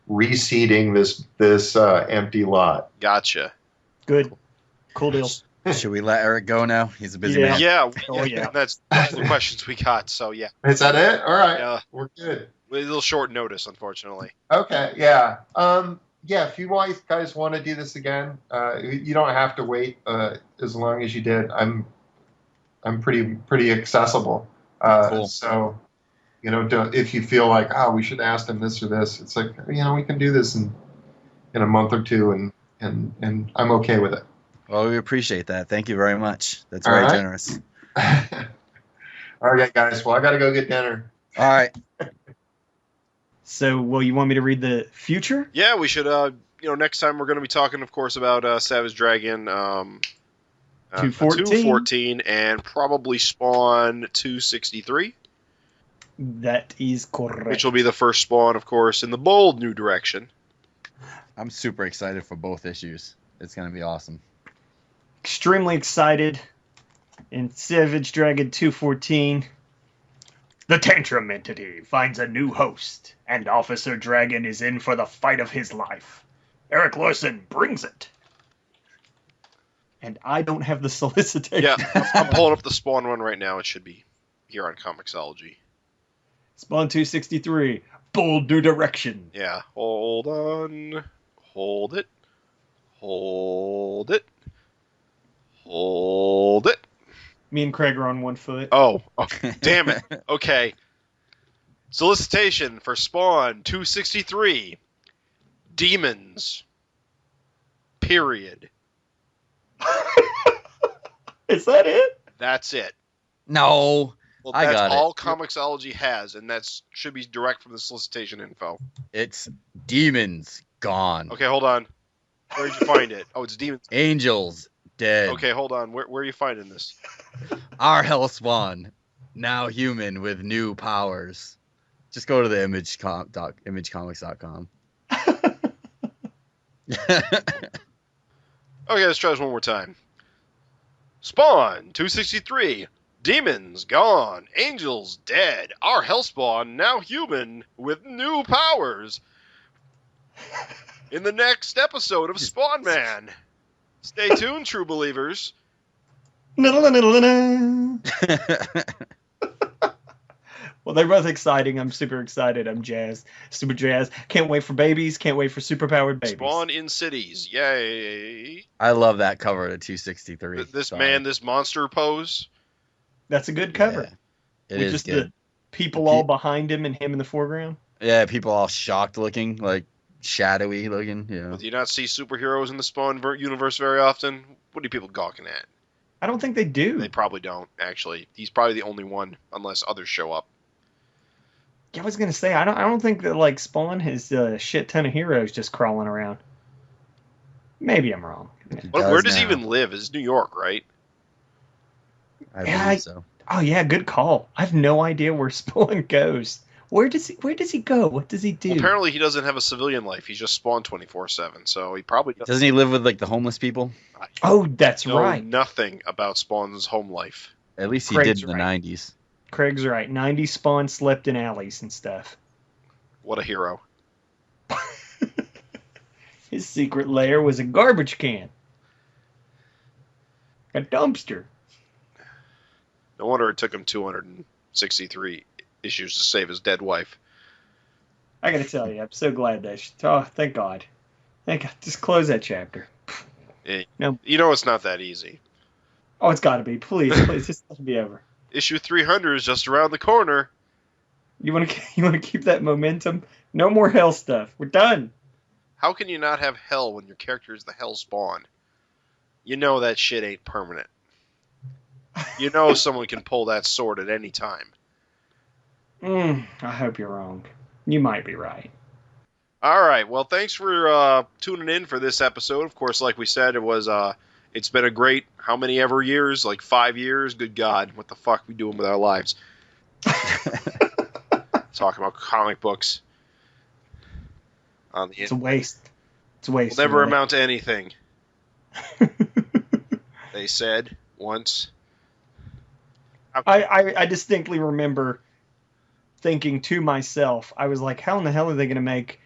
reseeding this empty lot. Gotcha. Good. Cool deal. Should we let Eric go now? He's a busy man. Yeah. Oh, yeah. That's the questions we got, so yeah. Is that it? All right. Yeah. We're good. A little short notice, unfortunately. Okay, yeah. Yeah, if you guys want to do this again, you don't have to wait as long as you did. I'm pretty accessible. Cool. So, if you feel like, we should ask them this or this, it's like, we can do this in a month or two, and I'm okay with it. Well, we appreciate that. Thank you very much. That's very generous. All right, guys. Well, I got to go get dinner. All right. So, you want me to read the future? Yeah, we should. Next time we're going to be talking, of course, about Savage Dragon 214 and probably Spawn 263. That is correct. Which will be the first Spawn, of course, in the bold new direction. I'm super excited for both issues. It's going to be awesome. Extremely excited. In Savage Dragon 214, the Tantrum entity finds a new host, and Officer Dragon is in for the fight of his life. Erik Larsen brings it. And I don't have the solicitation. Yeah, I'm pulling up the Spawn one right now. It should be here on Comixology. Spawn 263, bold new direction. Yeah, hold on. Hold it. Hold it. Hold it. Me and Craig are on one foot. Oh, damn it. Okay. Solicitation for Spawn 263. Demons. Period. Is that it? That's it. No. Well, I that's got all it. Comixology has, and that should be direct from the solicitation info. It's demons gone. Okay, hold on. Where'd you find it? Oh, it's demons. Angels dead. Okay, hold on. Where are you finding this? Our Hellspawn, now human with new powers. Just go to the imagecomics.com. Okay, let's try this one more time. Spawn 263. Demons gone. Angels dead. Our Hellspawn now human with new powers. In the next episode of Spawn Man. Stay tuned, true believers. Well, they're both exciting. I'm super excited. I'm jazzed. Super jazzed. Can't wait for babies. Can't wait for superpowered babies. Spawn in cities. Yay. I love that cover to 263. This Sorry. man, this monster pose. That's a good cover. Yeah, it With is just good. the people all behind him and him in the foreground. Yeah, people all shocked looking, like shadowy looking. Yeah. Do you not see superheroes in the Spawn universe very often? What are people gawking at? I don't think they do. They probably don't, actually. He's probably the only one, unless others show up. I was gonna say I don't think that like Spawn has a shit ton of heroes just crawling around. Maybe I'm wrong. Where does he even live? It's New York, right? I believe so. Oh yeah, good call. I have no idea where Spawn goes. Where does he go? What does he do? Well, apparently he doesn't have a civilian life. He's just Spawn 24/7. So he probably Doesn't he live with like the homeless people? Oh, that's know right. nothing about Spawn's home life. At least he Craig's did in the right. 90s. Craig's right. 90 Spawn slept in alleys and stuff. What a hero. His secret lair was a garbage can. A dumpster. No wonder it took him 263 issues to save his dead wife. I gotta tell you, I'm so glad that. Oh, thank God. Thank God. Just close that chapter. No. You know it's not that easy. Oh, it's got to be. Please, just let it be over. Issue 300 is just around the corner. You want to keep that momentum? No more hell stuff. We're done. How can you not have hell when your character is the Hell Spawn? You know that shit ain't permanent. You know someone can pull that sword at any time. I hope you're wrong. You might be right. All right. Well, thanks for tuning in for this episode. Of course, like we said, it's been a great how many ever years? Like 5 years. Good God, what the fuck we doing with our lives? Talking about comic books. It's a waste. It's a waste. Will never amount to anything. They said once. I distinctly remember thinking to myself, I was like, how in the hell are they going to make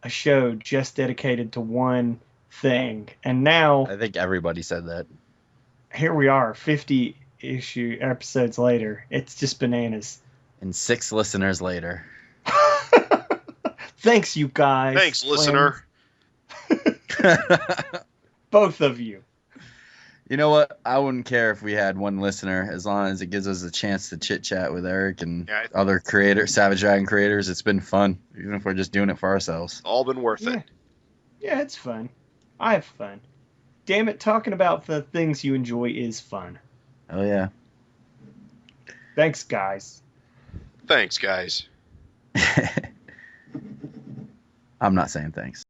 a show just dedicated to one thing? And now I think everybody said that. Here we are, 50 episodes later. It's just bananas. And 6 listeners later. Thanks, you guys. Thanks, listener. Both of you. You know what? I wouldn't care if we had one listener, as long as it gives us a chance to chit chat with Eric and other creators, Savage Dragon creators. It's been fun, even if we're just doing it for ourselves. It's all been worth it. Yeah, it's fun. I have fun. Damn it, talking about the things you enjoy is fun. Oh yeah. Thanks, guys. Thanks, guys. I'm not saying thanks.